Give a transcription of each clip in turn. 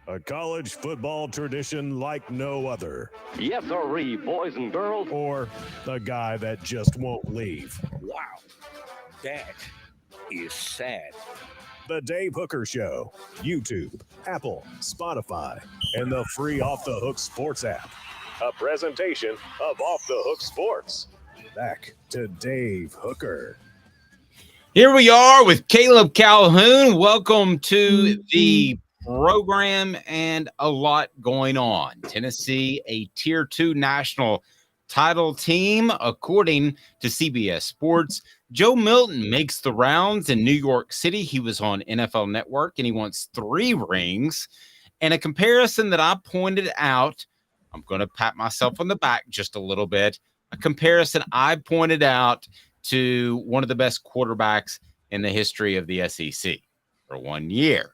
A college football tradition like no other. Yes, sirree, boys and girls. Or a guy that just won't leave. Wow, that is sad. The Dave Hooker Show. YouTube, Apple, Spotify, and the free Off the Hook Sports app. A presentation of Off the Hook Sports. Back to Dave Hooker. Here we are with Caleb Calhoun. Welcome to the program and a lot going on. Tennessee, a Tier 2 national title team, according to CBS Sports. Joe Milton makes the rounds in New York City. He was on NFL Network, and he wants 3 rings. And a comparison that I pointed out, I'm going to pat myself on the back just a little bit, a comparison I pointed out to one of the best quarterbacks in the history of the SEC for 1 year.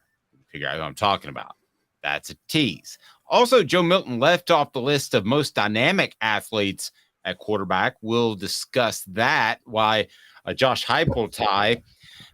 Figure out who I'm talking about. That's a tease. Also, Joe Milton left off the list of most dynamic athletes at quarterback. We'll discuss that, why Josh Heupel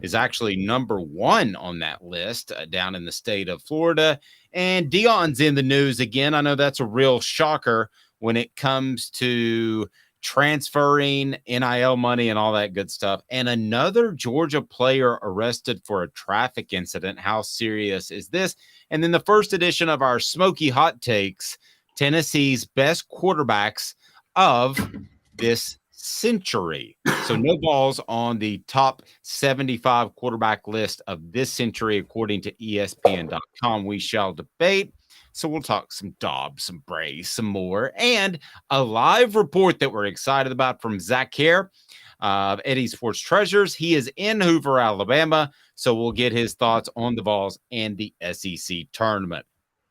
is actually number 1 on that list down in the state of Florida. And Deion's in the news again. I know that's a real shocker when it comes to transferring NIL money and all that good stuff. And another Georgia player arrested for a traffic incident. How serious is this? And then the first edition of our Smokey Hot Takes, Tennessee's best quarterbacks of this century. So no Vols on the top 75 quarterback list of this century, according to ESPN.com. We shall debate. So we'll talk some Dobbs, some Bray, some more, and a live report that we're excited about from Zach Haire of Haire of Sports Treasures. He is in Hoover, Alabama, so we'll get his thoughts on the Vols and the SEC tournament.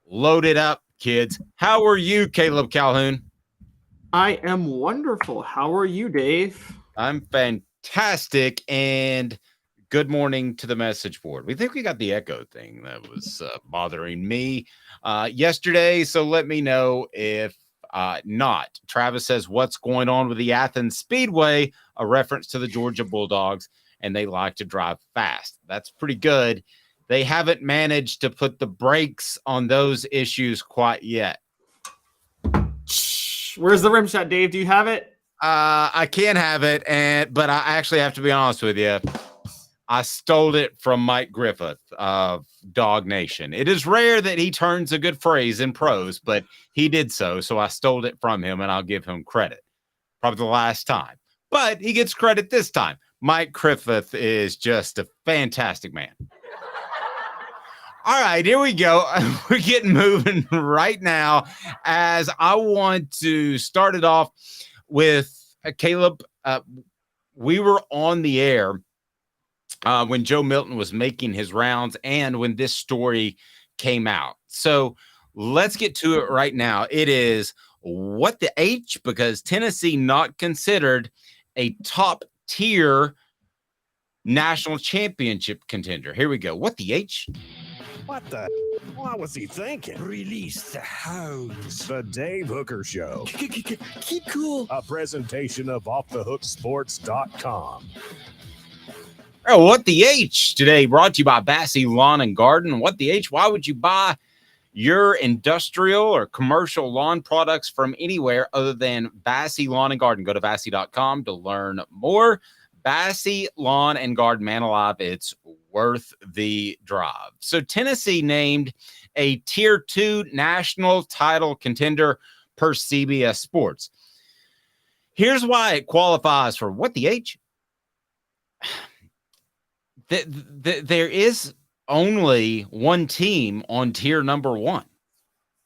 Load it up, kids. How are you, Caleb Calhoun? I am wonderful. How are you, Dave? I'm fantastic, and good morning to the message board. We think we got the echo thing that was bothering me yesterday, so let me know if not. Travis says, what's going on with the Athens Speedway? A reference to the Georgia Bulldogs, and they like to drive fast. That's pretty good. They haven't managed to put the brakes on those issues quite yet. Where's the rim shot, Dave? Do you have it? I can't have it, but I actually have to be honest with you. I stole it from Mike Griffith of Dog Nation. It is rare that he turns a good phrase in prose, but he did so. So I stole it from him, and I'll give him credit. Probably the last time. But he gets credit this time. Mike Griffith is just a fantastic man. All right, here we go. We're getting moving right now as I want to start it off with Caleb. We were on the air when Joe Milton was making his rounds and when this story came out. So let's get to it right now. It is what the H, because Tennessee not considered a top tier national championship contender. Here we go. What the H? What the? What was he thinking? Release the hounds. The Dave Hooker Show. Keep cool. A presentation of OffTheHookSports.com. Oh, what the H today brought to you by Bassey Lawn and Garden. What the H? Why would you buy your industrial or commercial lawn products from anywhere other than Bassey Lawn and Garden? Go to Bassey.com to learn more. Bassey Lawn and Garden, man alive, it's worth the drive. So Tennessee named a Tier 2 national title contender per CBS Sports. Here's why it qualifies for what the H? There is only one team on tier number 1.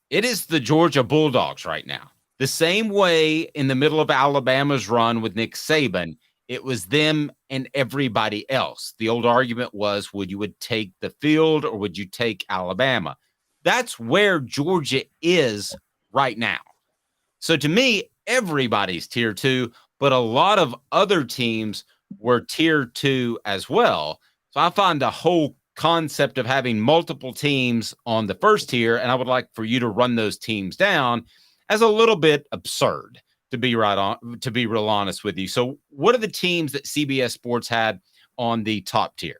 It is the Georgia Bulldogs right now. The same way in the middle of Alabama's run with Nick Saban, it was them and everybody else. The old argument was, would you take the field or would you take Alabama? That's where Georgia is right now. So to me, everybody's tier 2, but a lot of other teams were tier 2 as well. So I find the whole concept of having multiple teams on the first tier, and I would like for you to run those teams down, as a little bit absurd, to be real honest with you. So what are the teams that CBS Sports had on the top tier?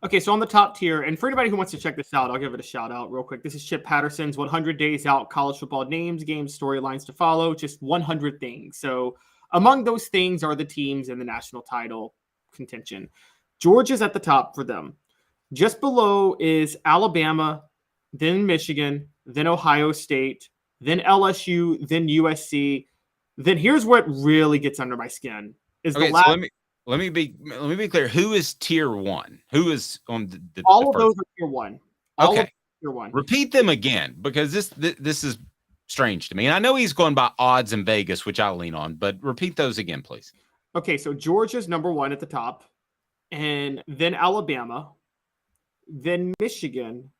Okay, so on the top tier, and for anybody who wants to check this out, I'll give it a shout out real quick. This is Chip Patterson's 100 Days Out College Football Names, Games, Storylines to Follow, just 100 things. So among those things are the teams in the national title contention. Georgia's at the top for them. Just below is Alabama, then Michigan, then Ohio State, then LSU, then USC. Then here's what really gets under my skin. Is Okay, the last... so let me be clear. Who is tier 1? Who is on the all of first? those are tier 1. All Okay. of tier 1. Repeat them again, because this is strange to me. And I know he's going by odds in Vegas, which I'll lean on, but repeat those again, please. Okay, so Georgia's number 1 at the top, and then Alabama, then Michigan,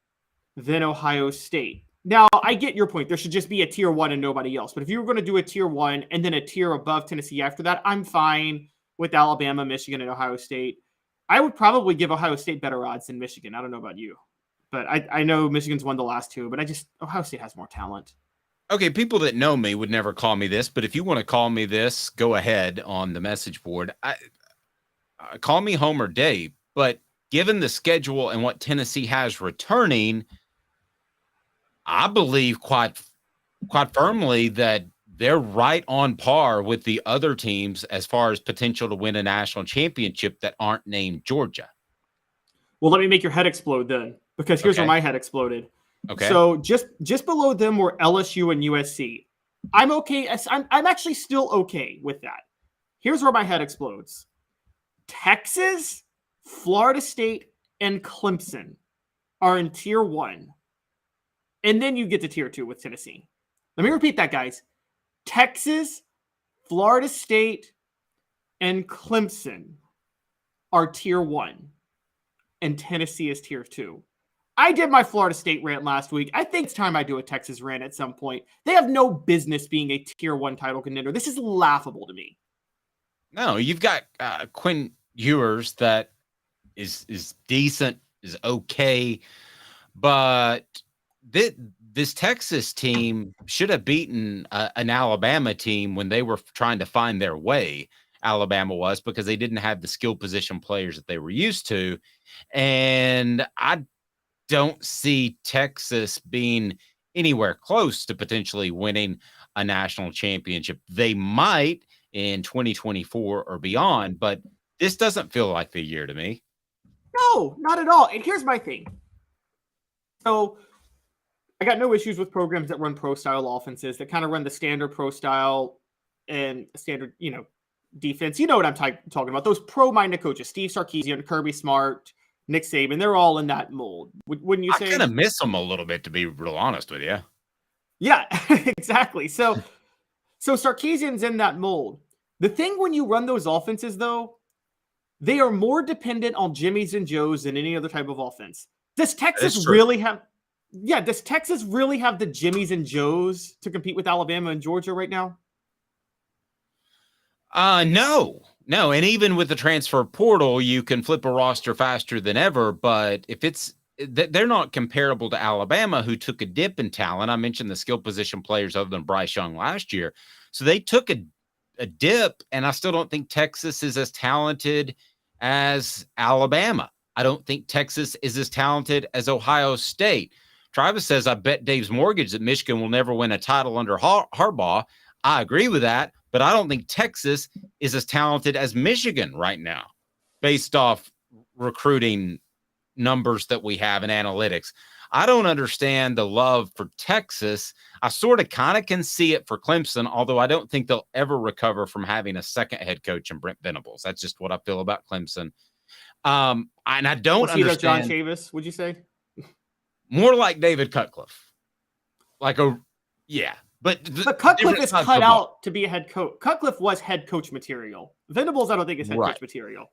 then Ohio State. Now, I get your point. There should just be a tier 1 and nobody else. But if you were going to do a tier 1 and then a tier above Tennessee after that, I'm fine with Alabama, Michigan, and Ohio State. I would probably give Ohio State better odds than Michigan. I don't know about you, but I know Michigan's won the last 2, but Ohio State has more talent. Okay, people that know me would never call me this, but if you want to call me this, go ahead on the message board. Call me Homer Dave, but given the schedule and what Tennessee has returning, I believe quite firmly that they're right on par with the other teams as far as potential to win a national championship that aren't named Georgia. Well, let me make your head explode then, because here's where my head exploded. Okay. So just below them were LSU and USC. I'm okay. I'm actually still okay with that. Here's where my head explodes. Texas, Florida State, and Clemson are in tier 1. And then you get to tier 2 with Tennessee. Let me repeat that, guys. Texas, Florida State, and Clemson are tier 1. And Tennessee is tier 2. I did my Florida State rant last week. I think it's time I do a Texas rant at some point. They have no business being a tier 1 title contender. This is laughable to me. No, you've got Quinn Ewers that is decent, is okay, but this Texas team should have beaten an Alabama team when they were trying to find their way. Alabama was, because they didn't have the skill position players that they were used to. And I don't see Texas being anywhere close to potentially winning a national championship. They might in 2024 or beyond, but this doesn't feel like the year to me. No, not at all. And here's my thing. So I got no issues with programs that run pro style offenses, that kind of run the standard pro style and standard, defense. You know what I'm talking about. Those pro-minded coaches, Steve Sarkisian, Kirby Smart, Nick Saban, they're all in that mold. Wouldn't you say? I kind of miss them a little bit, to be real honest with you. Yeah, exactly. So Sarkisian's in that mold. The thing when you run those offenses, though, they are more dependent on Jimmys and Joes than any other type of offense. Does Texas really have the Jimmys and Joes to compete with Alabama and Georgia right now? No. And even with the transfer portal, you can flip a roster faster than ever. But if they're not comparable to Alabama, who took a dip in talent. I mentioned the skill position players other than Bryce Young last year. So they took a dip, and I still don't think Texas is as talented as Alabama. I don't think Texas is as talented as Ohio State. Travis says, I bet Dave's mortgage that Michigan will never win a title under Harbaugh. I agree with that, but I don't think Texas is as talented as Michigan right now, based off recruiting numbers that we have in analytics. I don't understand the love for Texas. I sort of kind of can see it for Clemson, although I don't think they'll ever recover from having a second head coach in Brent Venables. That's just what I feel about Clemson. And I don't understand. John Chavis, would you say? More like David Cutcliffe. But Cutcliffe is cut out to be a head coach. Cutcliffe was head coach material. Venables, I don't think is head coach material.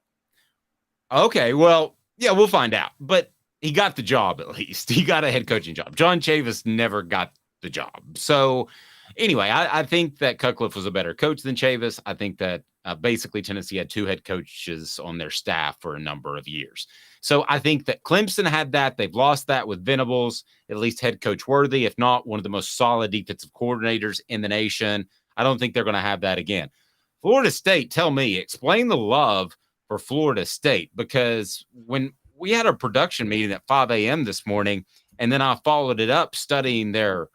Okay, well, yeah, we'll find out. But he got the job at least. He got a head coaching job. John Chavis never got the job. So anyway, I think that Cutcliffe was a better coach than Chavis. I think that basically Tennessee had 2 head coaches on their staff for a number of years. So I think that Clemson had that. They've lost that with Venables, at least head coach worthy, if not one of the most solid defensive coordinators in the nation. I don't think they're going to have that again. Florida State, tell me, explain the love for Florida State, because when we had a production meeting at 5 a.m. this morning, and then I followed it up studying their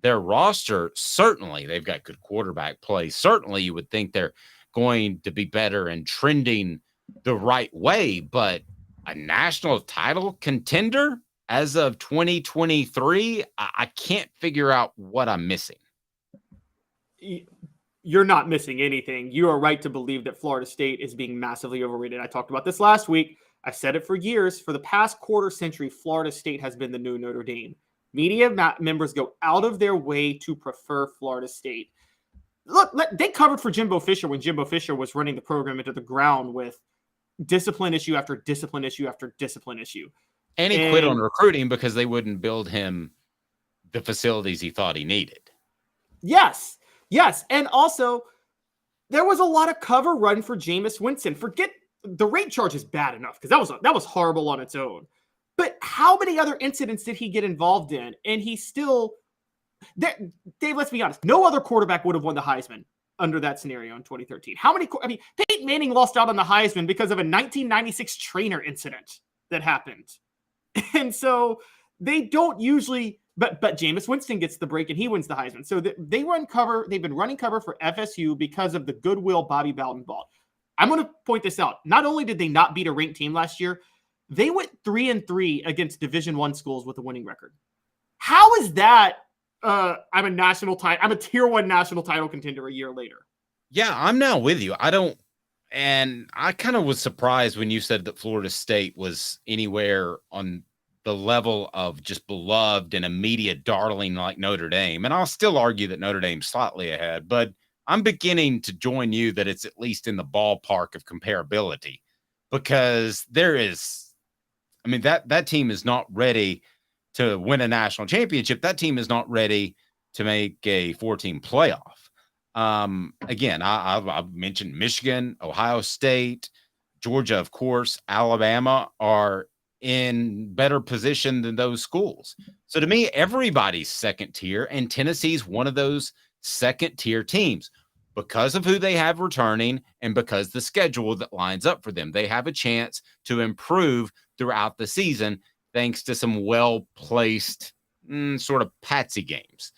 roster. Certainly, they've got good quarterback play. Certainly, you would think they're going to be better and trending the right way, but a national title contender as of 2023, I can't figure out what I'm missing. You're not missing anything. You are right to believe that Florida State is being massively overrated. I talked about this last week. I said it for years. For the past quarter century, Florida State has been the new Notre Dame. Media members go out of their way to prefer Florida State. Look, they covered for Jimbo Fisher when Jimbo Fisher was running the program into the ground with discipline issue after discipline issue after discipline issue. And he quit on recruiting because they wouldn't build him the facilities he thought he needed. Yes. And also, there was a lot of cover run for Jameis Winston. Forget the rape charge is bad enough because that was horrible on its own. But how many other incidents did he get involved in? And he still, Dave, let's be honest, no other quarterback would have won the Heisman under that scenario in 2013. Peyton Manning lost out on the Heisman because of a 1996 trainer incident that happened. And so they don't usually, but Jameis Winston gets the break and he wins the Heisman. So they run cover. They've been running cover for FSU because of the goodwill Bobby Bowden bought. I'm going to point this out. Not only did they not beat a ranked team last year, they went 3-3 against Division I schools with a winning record. How is that? I'm a tier 1 national title contender a year later. Yeah, I'm now with you. And I kind of was surprised when you said that Florida State was anywhere on the level of just beloved and immediate darling like Notre Dame. And I'll still argue that Notre Dame's slightly ahead, but I'm beginning to join you that it's at least in the ballpark of comparability because that team is not ready to win a national championship. That team is not ready to make a 4-team playoff. Again, I've mentioned Michigan, Ohio State, Georgia, of course, Alabama are in better position than those schools. So to me, everybody's second tier, and Tennessee's one of those second tier teams because of who they have returning and because the schedule that lines up for them. They have a chance to improve throughout the season thanks to some well-placed sort of patsy games.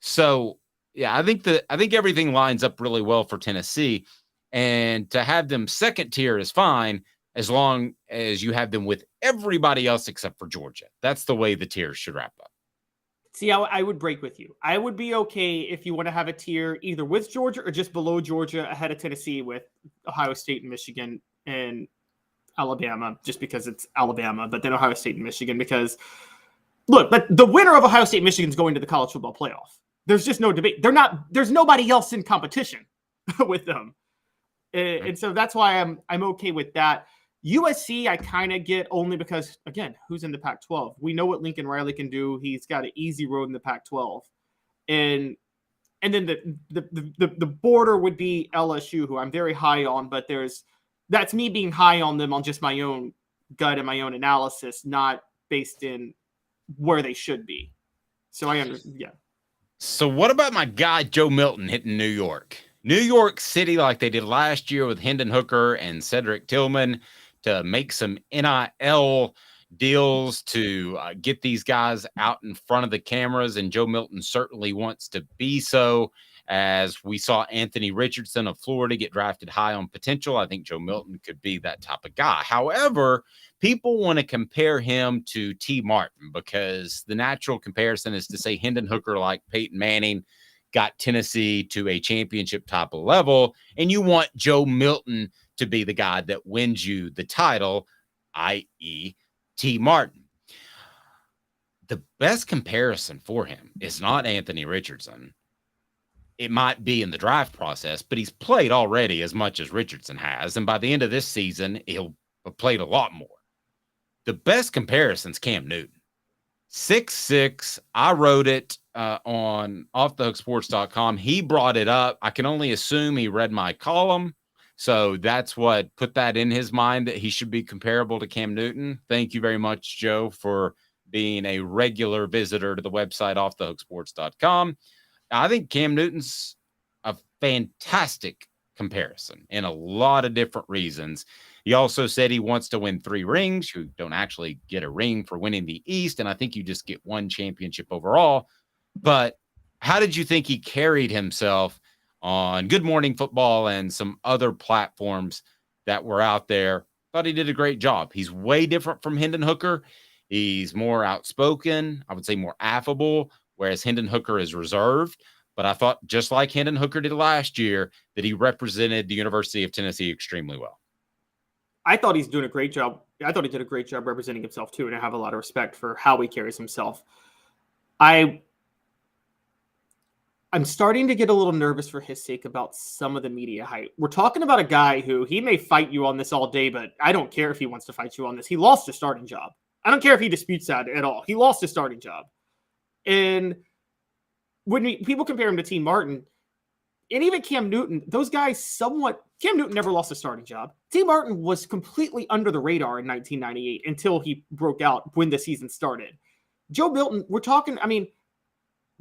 So yeah, I think everything lines up really well for Tennessee, and to have them second tier is fine as long as you have them with everybody else except for Georgia. That's the way the tiers should wrap up. See, I would break with you. I would be okay if you want to have a tier either with Georgia or just below Georgia ahead of Tennessee with Ohio State and Michigan and Alabama, just because it's Alabama, but then Ohio State and Michigan because, look, but the winner of Ohio State Michigan is going to the college football playoff. There's just no debate. There's nobody else in competition with them. And so that's why I'm okay with that. USC, I kind of get only because, again, who's in the Pac-12? We know what Lincoln Riley can do. He's got an easy road in the Pac-12. And then the border would be LSU, who I'm very high on, but that's me being high on them on just my own gut and my own analysis, not based in where they should be. So I understand, yeah. So what about my guy Joe Milton hitting New York? New York City, like they did last year with Hendon Hooker and Cedric Tillman, to make some NIL deals to get these guys out in front of the cameras. And Joe Milton certainly wants to be so. As we saw Anthony Richardson of Florida get drafted high on potential, I think Joe Milton could be that type of guy. However, people want to compare him to T. Martin because the natural comparison is to say Hendon Hooker, like Peyton Manning, got Tennessee to a championship type of level, and you want Joe Milton to be the guy that wins you the title, i.e. T. Martin. The best comparison for him is not Anthony Richardson. It might be in the draft process, but he's played already as much as Richardson has, and by the end of this season, he'll have played a lot more. The best comparison's Cam Newton. 6'6". I wrote it on offthehooksports.com. He brought it up. I can only assume he read my column. So that's what put that in his mind that he should be comparable to Cam Newton. Thank you very much, Joe, for being a regular visitor to the website offthehooksports.com. I think Cam Newton's a fantastic comparison in a lot of different reasons. He also said he wants to win 3 rings. You don't actually get a ring for winning the East, and I think you just get 1 championship overall. But how did you think he carried himself on Good Morning Football and some other platforms that were out there? Thought he did a great job. He's way different from Hendon Hooker. He's more outspoken, I would say more affable, whereas Hendon Hooker is reserved. But I thought, just like Hendon Hooker did last year, that he represented the University of Tennessee extremely well. I thought he's doing a great job. I thought he did a great job representing himself too, and I have a lot of respect for how he carries himself. I'm starting to get a little nervous for his sake about some of the media hype. We're talking about a guy who, he may fight you on this all day, but I don't care if he wants to fight you on this. He lost his starting job. I don't care if he disputes that at all. He lost his starting job. And when people compare him to T. Martin, and even Cam Newton, those guys somewhat, Cam Newton never lost a starting job. T. Martin was completely under the radar in 1998 until he broke out when the season started. Joe Milton, we're talking, I mean,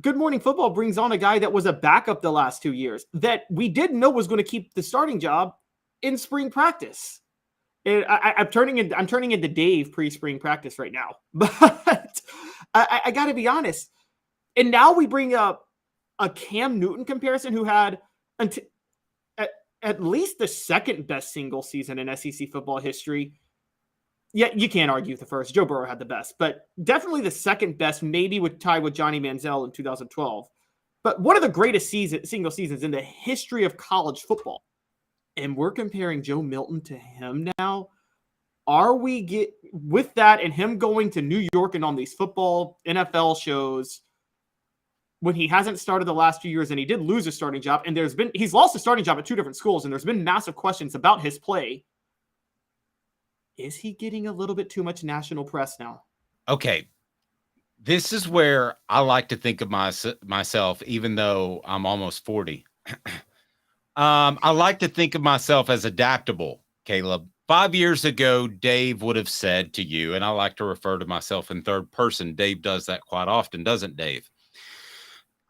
Good Morning Football brings on a guy that was a backup the last 2 years that we didn't know was going to keep the starting job in spring practice. And I'm turning into Dave pre-spring practice right now. But I got to be honest. And now we bring up a Cam Newton comparison who had at least the second best single season in SEC football history. Yeah, you can't argue the first. Joe Burrow had the best, but definitely the second best, maybe tied with Johnny Manziel in 2012. But one of the greatest single seasons in the history of college football. And we're comparing Joe Milton to him now. Are we with that and him going to New York and on these football NFL shows when he hasn't started the last few years, and he did lose his starting job, and he's lost his starting job at 2 different schools, and there's been massive questions about his play. Is he getting a little bit too much national press now? Okay. This is where I like to think of myself, even though I'm almost 40. I like to think of myself as adaptable, Caleb. 5 years ago, Dave would have said to you, and I like to refer to myself in third person. Dave does that quite often, doesn't Dave?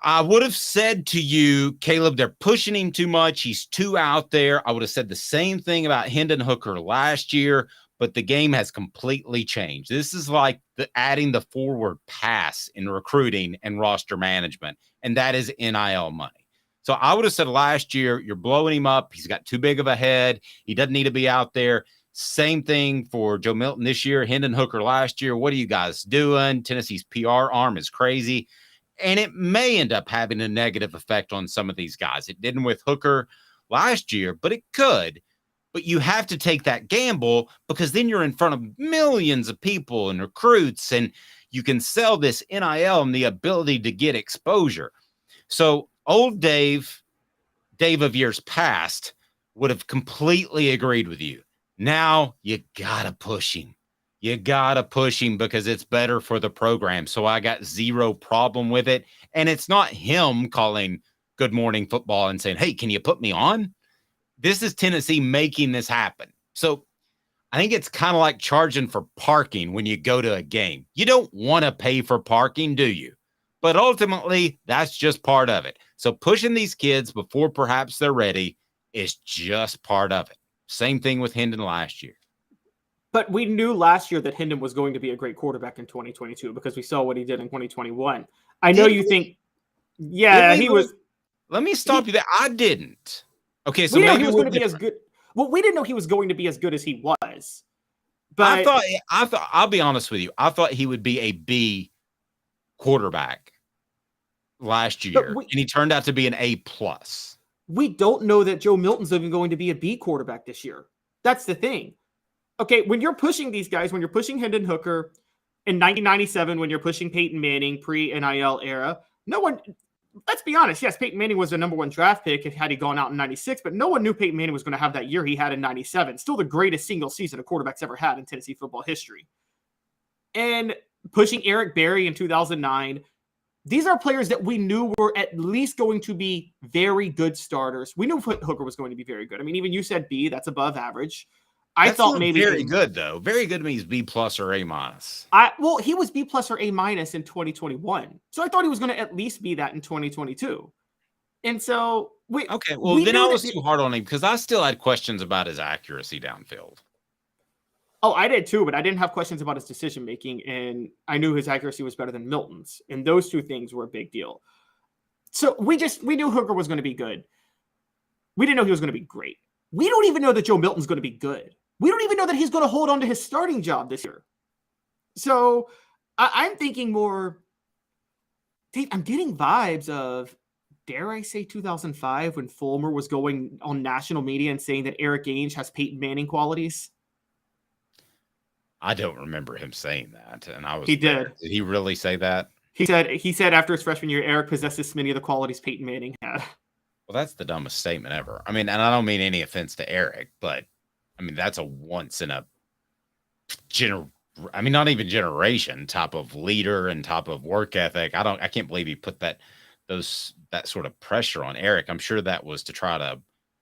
I would have said to you, Caleb, they're pushing him too much. He's too out there. I would have said the same thing about Hendon Hooker last year, but the game has completely changed. This is like adding the forward pass in recruiting and roster management, and that is NIL money. So I would have said last year, you're blowing him up. He's got too big of a head. He doesn't need to be out there. Same thing for Joe Milton this year. Hendon Hooker last year. What are you guys doing? Tennessee's PR arm is crazy. And it may end up having a negative effect on some of these guys. It didn't with Hooker last year, but it could. But you have to take that gamble because then you're in front of millions of people and recruits, and you can sell this NIL and the ability to get exposure. So old Dave of years past, would have completely agreed with you. Now you got to push him. You got to push him because it's better for the program. So I got zero problem with it. And it's not him calling Good Morning Football and saying, hey, can you put me on? This is Tennessee making this happen. So I think it's kind of like charging for parking when you go to a game. You don't want to pay for parking, do you? But ultimately, that's just part of it. So pushing these kids before perhaps they're ready is just part of it. Same thing with Hendon last year. But we knew last year that Hendon was going to be a great quarterback in 2022 because we saw what he did in 2021. I know you think, yeah, he was. Let me stop you there. I didn't. Okay, so we didn't know he was going to be as good. Well, we didn't know he was going to be as good as he was. But I thought. I'll be honest with you. I thought he would be a B quarterback last year, and he turned out to be an A+. We don't know that Joe Milton's even going to be a B quarterback this year. That's the thing. Okay, when you're pushing these guys, when you're pushing Hendon Hooker in 1997, when you're pushing Peyton Manning pre-NIL era, no one, let's be honest, yes, Peyton Manning was the number 1 draft pick had he gone out in 96, but no one knew Peyton Manning was going to have that year he had in 97. Still the greatest single season a quarterback's ever had in Tennessee football history. And pushing Eric Berry in 2009, these are players that we knew were at least going to be very good starters. We knew Hooker was going to be very good. I mean, even you said B, that's above average. I thought maybe very good though. Very good means B+ or A-. Well, he was B+ or A- in 2021, so I thought he was going to at least be that in 2022. And so then I was too hard on him because I still had questions about his accuracy downfield. Oh, I did too, but I didn't have questions about his decision making, and I knew his accuracy was better than Milton's, and those two things were a big deal. So we knew Hooker was going to be good. We didn't know he was going to be great. We don't even know that Joe Milton's going to be good. We don't even know that he's going to hold on to his starting job this year. So I'm thinking more. I'm getting vibes of, dare I say, 2005 when Fulmer was going on national media and saying that Eric Ainge has Peyton Manning qualities. I don't remember him saying that, and I was. He did. Did he really say that? He said after his freshman year, Eric possesses many of the qualities Peyton Manning had. Well, that's the dumbest statement ever. I mean, and I don't mean any offense to Eric, but I mean that's a once in a not even generation type of leader and type of work ethic. I can't believe he put that sort of pressure on Eric. I'm sure that was to try to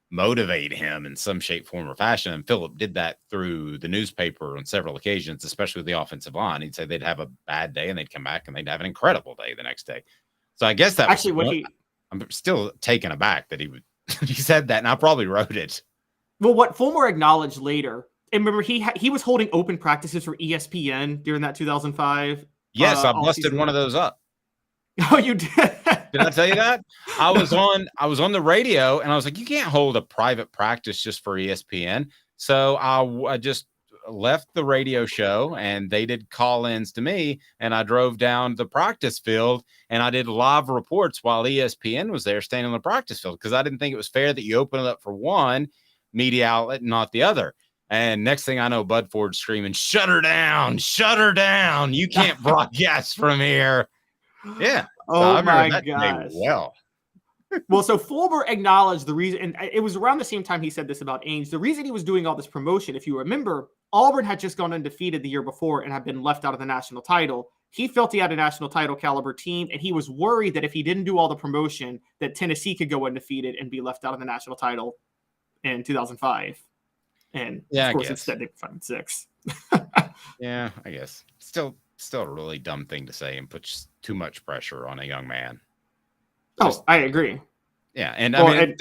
motivate him in some shape, form, or fashion. And Philip did that through the newspaper on several occasions, especially with the offensive line. He'd say they'd have a bad day and they'd come back and they'd have an incredible day the next day. So I guess that actually I'm still taken aback that he said that, and I probably wrote it. Well, what Fulmer acknowledged later, and remember he was holding open practices for ESPN during that 2005. Yes, I busted one of those up. Oh, you did? Did I tell you that? I was on the radio, and I was like, you can't hold a private practice just for ESPN. So I just left the radio show, and they did call-ins to me, and I drove down the practice field, and I did live reports while ESPN was there standing on the practice field, because I didn't think it was fair that you open it up for one media outlet and not the other. And next thing I know, Bud Ford's screaming, shut her down, you can't broadcast from here. Yeah. Oh, my gosh. Well, so Fulmer acknowledged the reason, and it was around the same time he said this about Ainge. The reason he was doing all this promotion, if you remember, Auburn had just gone undefeated the year before and had been left out of the national title. He felt he had a national title caliber team, and he was worried that if he didn't do all the promotion, that Tennessee could go undefeated and be left out of the national title in 2005. And of course, instead they were 5-6. Yeah, I guess. Still a really dumb thing to say and puts too much pressure on a young man. I agree. Yeah, and I mean,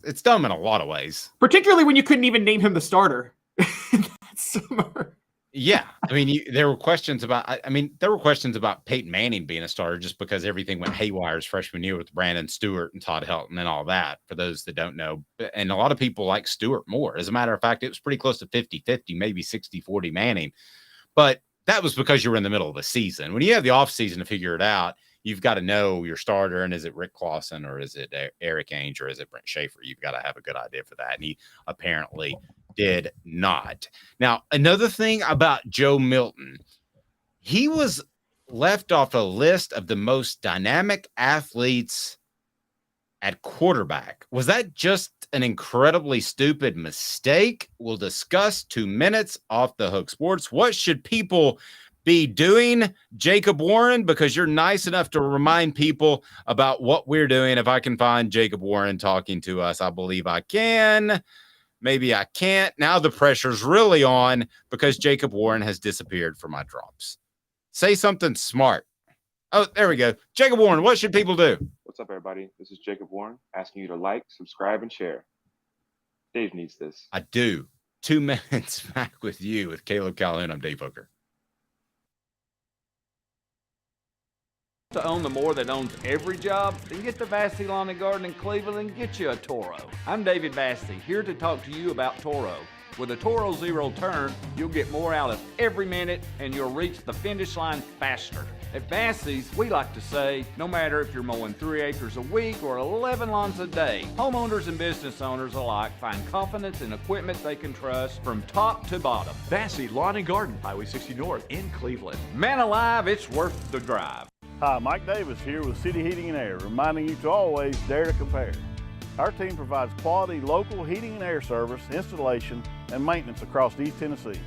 it's dumb in a lot of ways. Particularly when you couldn't even name him the starter. That's summer. Yeah, I mean, there were questions about Peyton Manning being a starter just because everything went haywire his freshman year with Brandon Stewart and Todd Helton and all that, for those that don't know. And a lot of people like Stewart more. As a matter of fact, it was pretty close to 50-50, maybe 60-40 Manning. But that was because you were in the middle of the season. When you have the offseason to figure it out, you've got to know your starter, and is it Rick Clausen or is it Eric Ainge or is it Brent Schaefer? You've got to have a good idea for that. And he apparently did not. Now, another thing about Joe Milton, he was left off a list of the most dynamic athletes at quarterback. Was that just an incredibly stupid mistake? We'll discuss 2 minutes off the Hook Sports. What should people be doing, Jacob Warren? Because you're nice enough to remind people about what we're doing. If I can find Jacob Warren talking to us, I believe I can. Maybe I can't. Now the pressure's really on because Jacob Warren has disappeared from my drops. Say something smart. Oh, there we go. Jacob Warren, what should people do? What's up, everybody? This is Jacob Warren asking you to like, subscribe, and share. Dave needs this. I do. 2 minutes back with you with Caleb Calhoun. I'm Dave Hooker. To own the more that owns every job, then get to Vassy Lawn and Garden in Cleveland and get you a Toro. I'm David Vassy, here to talk to you about Toro. With a Toro Zero Turn, you'll get more out of every minute and you'll reach the finish line faster. At Vassy's, we like to say, no matter if you're mowing 3 acres a week or 11 lawns a day, homeowners and business owners alike find confidence in equipment they can trust from top to bottom. Vassy Lawn and Garden, Highway 60 North in Cleveland. Man alive, it's worth the drive. Hi, Mike Davis here with City Heating and Air, reminding you to always dare to compare. Our team provides quality local heating and air service, installation, and maintenance across East Tennessee.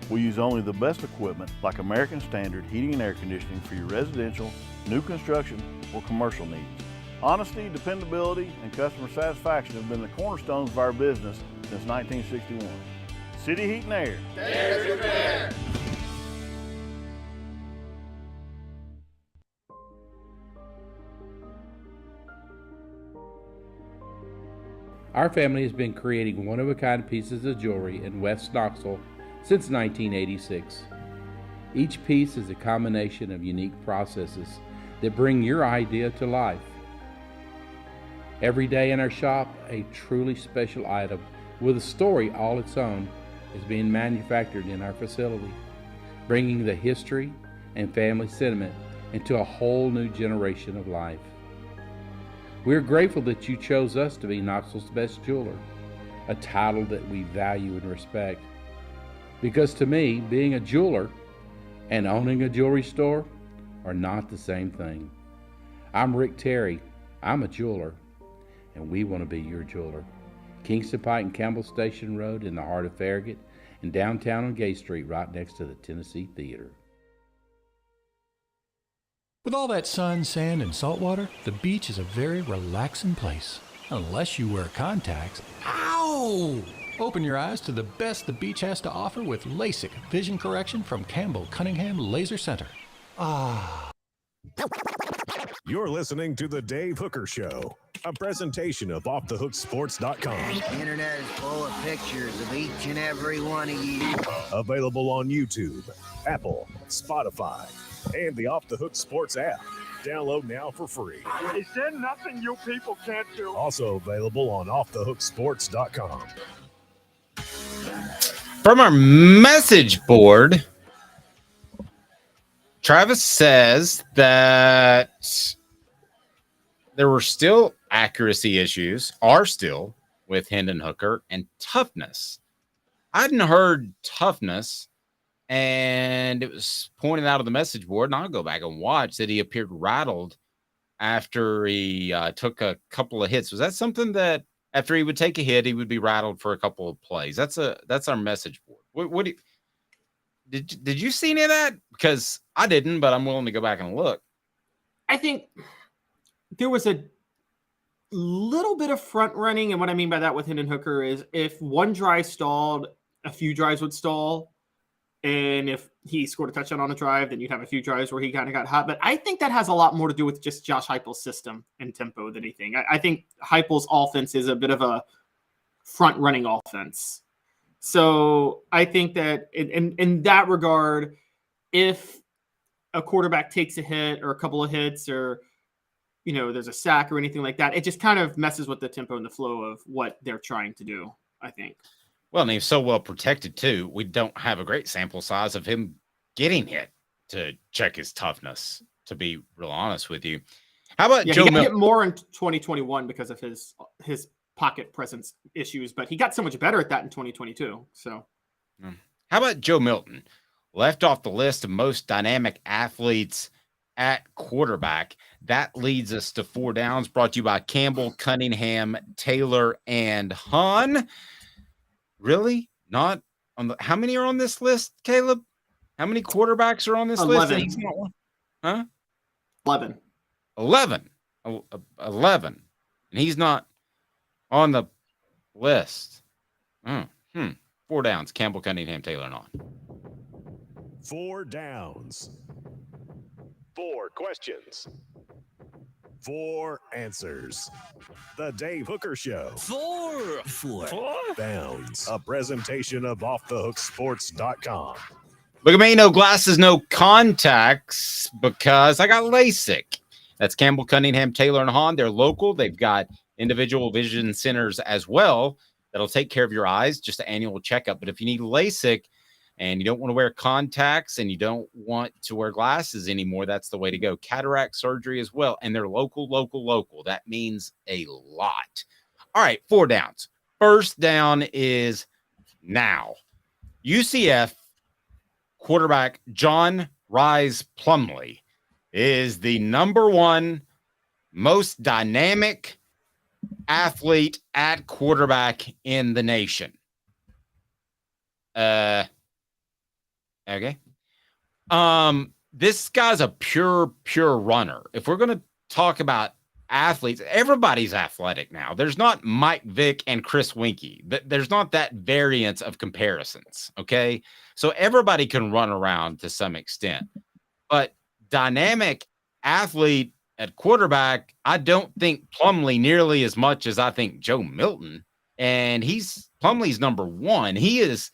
We use only the best equipment like American Standard heating and air conditioning for your residential, new construction, or commercial needs. Honesty, dependability, and customer satisfaction have been the cornerstones of our business since 1961. City Heat and Air. Dare to compare. Our family has been creating one-of-a-kind pieces of jewelry in West Knoxville since 1986. Each piece is a combination of unique processes that bring your idea to life. Every day in our shop, a truly special item with a story all its own is being manufactured in our facility, bringing the history and family sentiment into a whole new generation of life. We're grateful that you chose us to be Knoxville's best jeweler, a title that we value and respect. Because to me, being a jeweler and owning a jewelry store are not the same thing. I'm Rick Terry. I'm a jeweler, and we want to be your jeweler. Kingston Pike and Campbell Station Road in the heart of Farragut, and downtown on Gay Street right next to the Tennessee Theater. With all that sun, sand, and salt water, the beach is a very relaxing place. Unless you wear contacts. Ow! Open your eyes to the best the beach has to offer with LASIK vision correction from Campbell Cunningham Laser Center. Ah. You're listening to The Dave Hooker Show, a presentation of OffTheHookSports.com. The internet is full of pictures of each and every one of you. Available on YouTube, Apple, Spotify, and the Off the Hook Sports app. Download now for free. Is there nothing you people can't do? Also available on OffTheHookSports.com. From our message board, Travis says that there were still accuracy issues, are still, with Hendon Hooker and toughness. I hadn't heard toughness, and it was pointed out on the message board, and I'll go back and watch that he appeared rattled after he took a couple of hits. Was that something that after he would take a hit, he would be rattled for a couple of plays? That's our message board. What do you, did you see any of that? Because I didn't, but I'm willing to go back and look. I think there was a little bit of front running, and what I mean by that with Hendon Hooker is if one drive stalled, a few drives would stall. And if he scored a touchdown on a drive, then you'd have a few drives where he kind of got hot. But I think that has a lot more to do with just Josh Heupel's system and tempo than anything. I think Heupel's offense is a bit of a front-running offense. So I think that in that regard, if a quarterback takes a hit or a couple of hits or, there's a sack or anything like that, it just kind of messes with the tempo and the flow of what they're trying to do, I think. Well, and he's so well protected, too. We don't have a great sample size of him getting hit to check his toughness, to be real honest with you. How about Joe Milton? He got hit more in 2021 because of his pocket presence issues, but he got so much better at that in 2022. So, how about Joe Milton? Left off the list of most dynamic athletes at quarterback. That leads us to 4 downs, brought to you by Campbell, Cunningham, Taylor, and Hahn. Really? Not on the. How many are on this list, Caleb? How many quarterbacks are on this 11. list? And he's not one? Huh? 11. 11. 11. And he's not on the list. 4 downs. Campbell, Cunningham, Taylor, and on. 4 downs. 4 questions. 4 answers. The Dave Hooker Show. 4 downs. A presentation of OffTheHookSports.com. Look at me, no glasses, no contacts, because I got LASIK. That's Campbell, Cunningham, Taylor, and Hahn. They're local. They've got individual vision centers as well that'll take care of your eyes, just an annual checkup. But if you need LASIK and you don't want to wear contacts and you don't want to wear glasses anymore, that's the way to go. Cataract surgery as well. And they're local. That means a lot. All right, 4 downs. First down is now. UCF quarterback John Rise Plumlee is the number 1 most dynamic athlete at quarterback in the nation. Okay. This guy's a pure runner. If we're going to talk about athletes, everybody's athletic now. There's not Mike Vick and Chris Winkie. There's not that variance of comparisons. Okay. So everybody can run around to some extent, but dynamic athlete at quarterback, I don't think Plumlee nearly as much as I think Joe Milton. And Plumlee's number 1. He is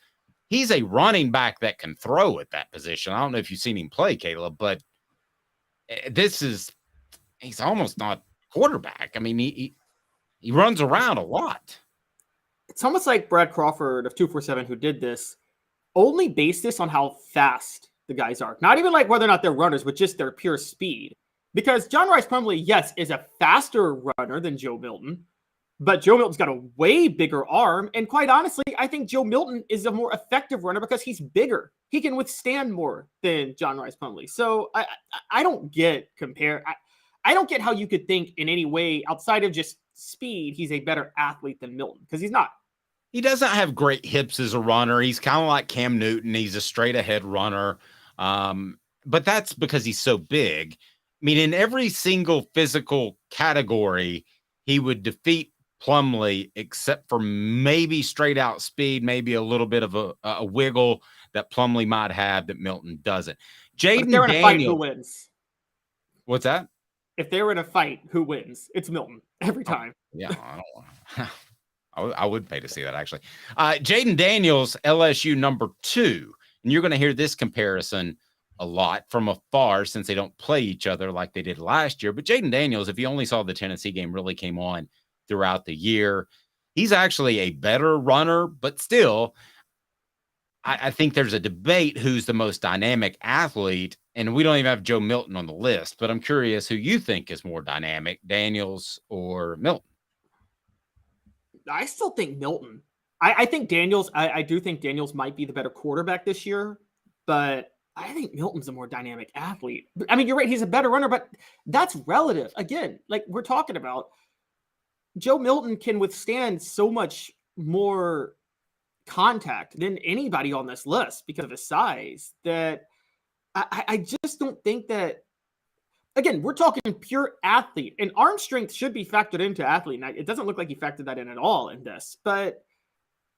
he's a running back that can throw at that position. I don't know if you've seen him play, Caleb, but he's almost not quarterback. I mean, he runs around a lot. It's almost like Brad Crawford of 247 who did this only based this on how fast the guys are. Not even like whether or not they're runners, but just their pure speed. Because John Rice Plumlee, yes, is a faster runner than Joe Milton, but Joe Milton's got a way bigger arm. And quite honestly, I think Joe Milton is a more effective runner because he's bigger. He can withstand more than John Rice Plumlee. So I don't get I don't get how you could think in any way outside of just speed, he's a better athlete than Milton, because he's not. He doesn't have great hips as a runner. He's kind of like Cam Newton. He's a straight ahead runner. But that's because he's so big. I mean, in every single physical category, he would defeat Plumlee, except for maybe straight out speed, maybe a little bit of a wiggle that Plumlee might have that Milton doesn't. Jaden Daniels. A fight, who wins? What's that? If they were in a fight, who wins? It's Milton every time. Yeah, I don't want. I would pay to see that, actually. Jaden Daniels, LSU number 2. And you're going to hear this comparison a lot from afar since they don't play each other like they did last year. But Jaden Daniels, if you only saw the Tennessee game, really came on throughout the year. He's actually a better runner, but still, I think there's a debate who's the most dynamic athlete. And we don't even have Joe Milton on the list. But I'm curious who you think is more dynamic, Daniels or Milton. I still think Milton. I think Daniels, I do think Daniels might be the better quarterback this year, but I think Milton's a more dynamic athlete. I mean, you're right, he's a better runner, but that's relative. Again, like we're talking about, Joe Milton can withstand so much more contact than anybody on this list because of his size that I just don't think that. Again, we're talking pure athlete, and arm strength should be factored into athlete. Now, it doesn't look like he factored that in at all in this, but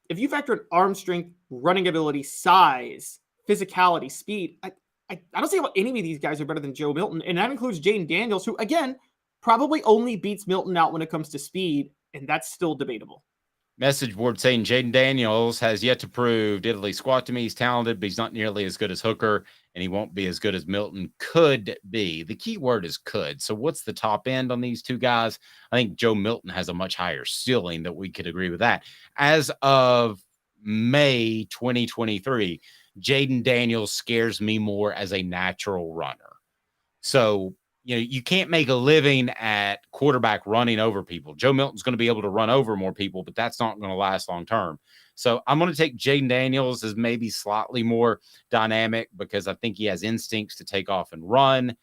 if you factor in arm strength, running ability, size, physicality, speed, I don't see how any of these guys are better than Joe Milton, and that includes Jaden Daniels, who, again, probably only beats Milton out when it comes to speed, and that's still debatable. Message board saying Jaden Daniels has yet to prove diddly squat to me. He's talented, but he's not nearly as good as Hooker, and he won't be as good as Milton could be. The key word is could. So what's the top end on these two guys? I think Joe Milton has a much higher ceiling, that we could agree with that. As of May 2023, Jaden Daniels scares me more as a natural runner. So, you know, you can't make a living at quarterback running over people. Joe Milton's going to be able to run over more people, but that's not going to last long term. So I'm going to take Jaden Daniels as maybe slightly more dynamic because I think he has instincts to take off and run,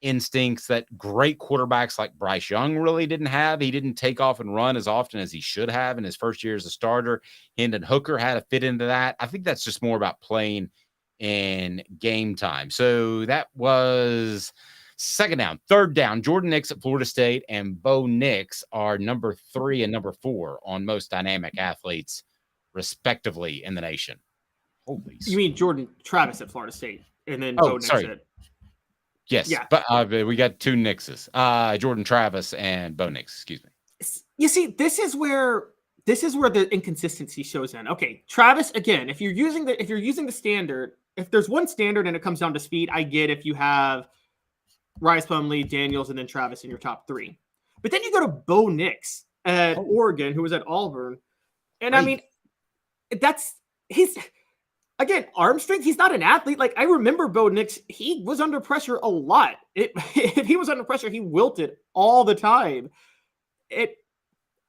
instincts that great quarterbacks like Bryce Young really didn't have. He didn't take off and run as often as he should have in his first year as a starter. Hendon Hooker had to fit into that. I think that's just more about playing in game time. So that was second down. Third down, Jordan Nix at Florida State and Bo Nix are number 3 and number 4 on most dynamic athletes, respectively, in the nation. Holy You mean Jordan Travis at Florida State and then Bo Nix sorry. at... Yes, Yeah. but we got 2 Nixes, Jordan Travis and Bo Nix, excuse me. You see, this is where the inconsistency shows in. Okay, Travis, again, if you're using the standard, if there's one standard and it comes down to speed, I get if you have Rice Plumlee, Daniels, and then Travis in your top 3. But then you go to Bo Nix at Oregon, who was at Auburn. And I mean, he's again, arm strength. He's not an athlete. Like I remember Bo Nix, he was under pressure a lot. If he was under pressure, he wilted all the time.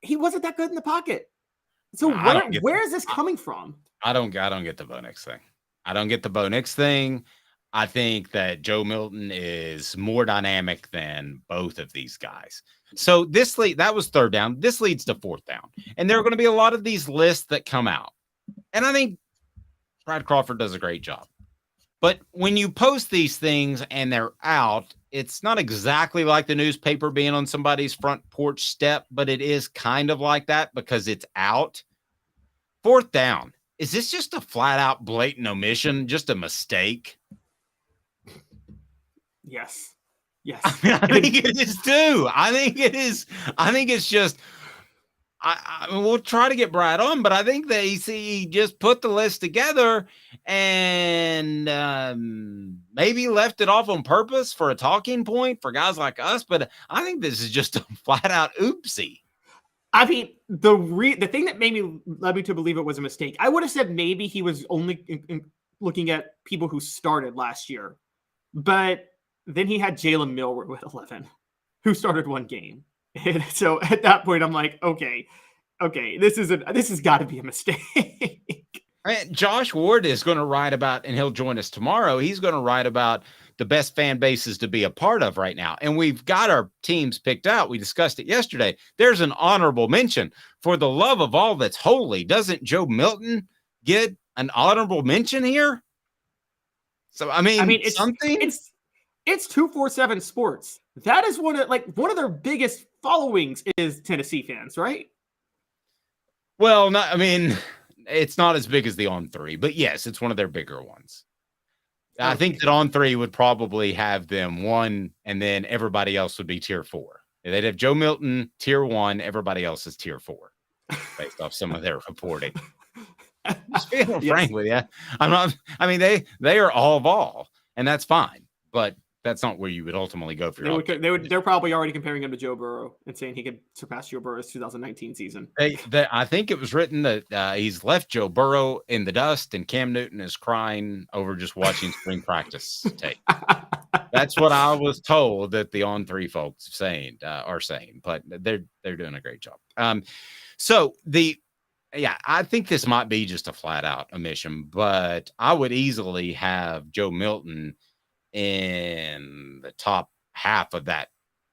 He wasn't that good in the pocket. So where is this coming from? I don't get the Bo Nix thing. I don't get the Bo Nix thing. I think that Joe Milton is more dynamic than both of these guys. So that was third down. This leads to fourth down. And there are going to be a lot of these lists that come out. And I think Brad Crawford does a great job. But when you post these things and they're out, it's not exactly like the newspaper being on somebody's front porch step, but it is kind of like that because it's out. Fourth down. Is this just a flat out blatant omission? Just a mistake? Yes. I think it is too. I think it is. I think it's just we'll try to get Brad on, but I think that he just put the list together and maybe left it off on purpose for a talking point for guys like us. But I think this is just a flat out oopsie. I mean, the thing that led me to believe it was a mistake. I would have said maybe he was only looking at people who started last year, but then he had Jalen Milroe with 11, who started one game. And so at that point, I'm like, okay, this has got to be a mistake. Josh Ward is going to write about, and he'll join us tomorrow. He's going to write about the best fan bases to be a part of right now. And we've got our teams picked out. We discussed it yesterday. There's an honorable mention. For the love of all that's holy, doesn't Joe Milton get an honorable mention here? So, I mean it's something. It's 247 Sports. That is one of their biggest followings is Tennessee fans, right? Well, it's not as big as the On 3, but yes, it's one of their bigger ones. Okay. I think that On 3 would probably have them 1, and then everybody else would be tier 4. They'd have Joe Milton tier 1, everybody else is tier 4, based off some of their reporting. Just being frank with you, they are all Vol, and that's fine, but that's not where you would ultimately go for your. They're probably already comparing him to Joe Burrow and saying he could surpass Joe Burrow's 2019 season. I think it was written that he's left Joe Burrow in the dust, and Cam Newton is crying over just watching spring practice tape. That's what I was told that the On 3 folks are saying, but they're doing a great job. I think this might be just a flat out omission, but I would easily have Joe Milton in the top half of that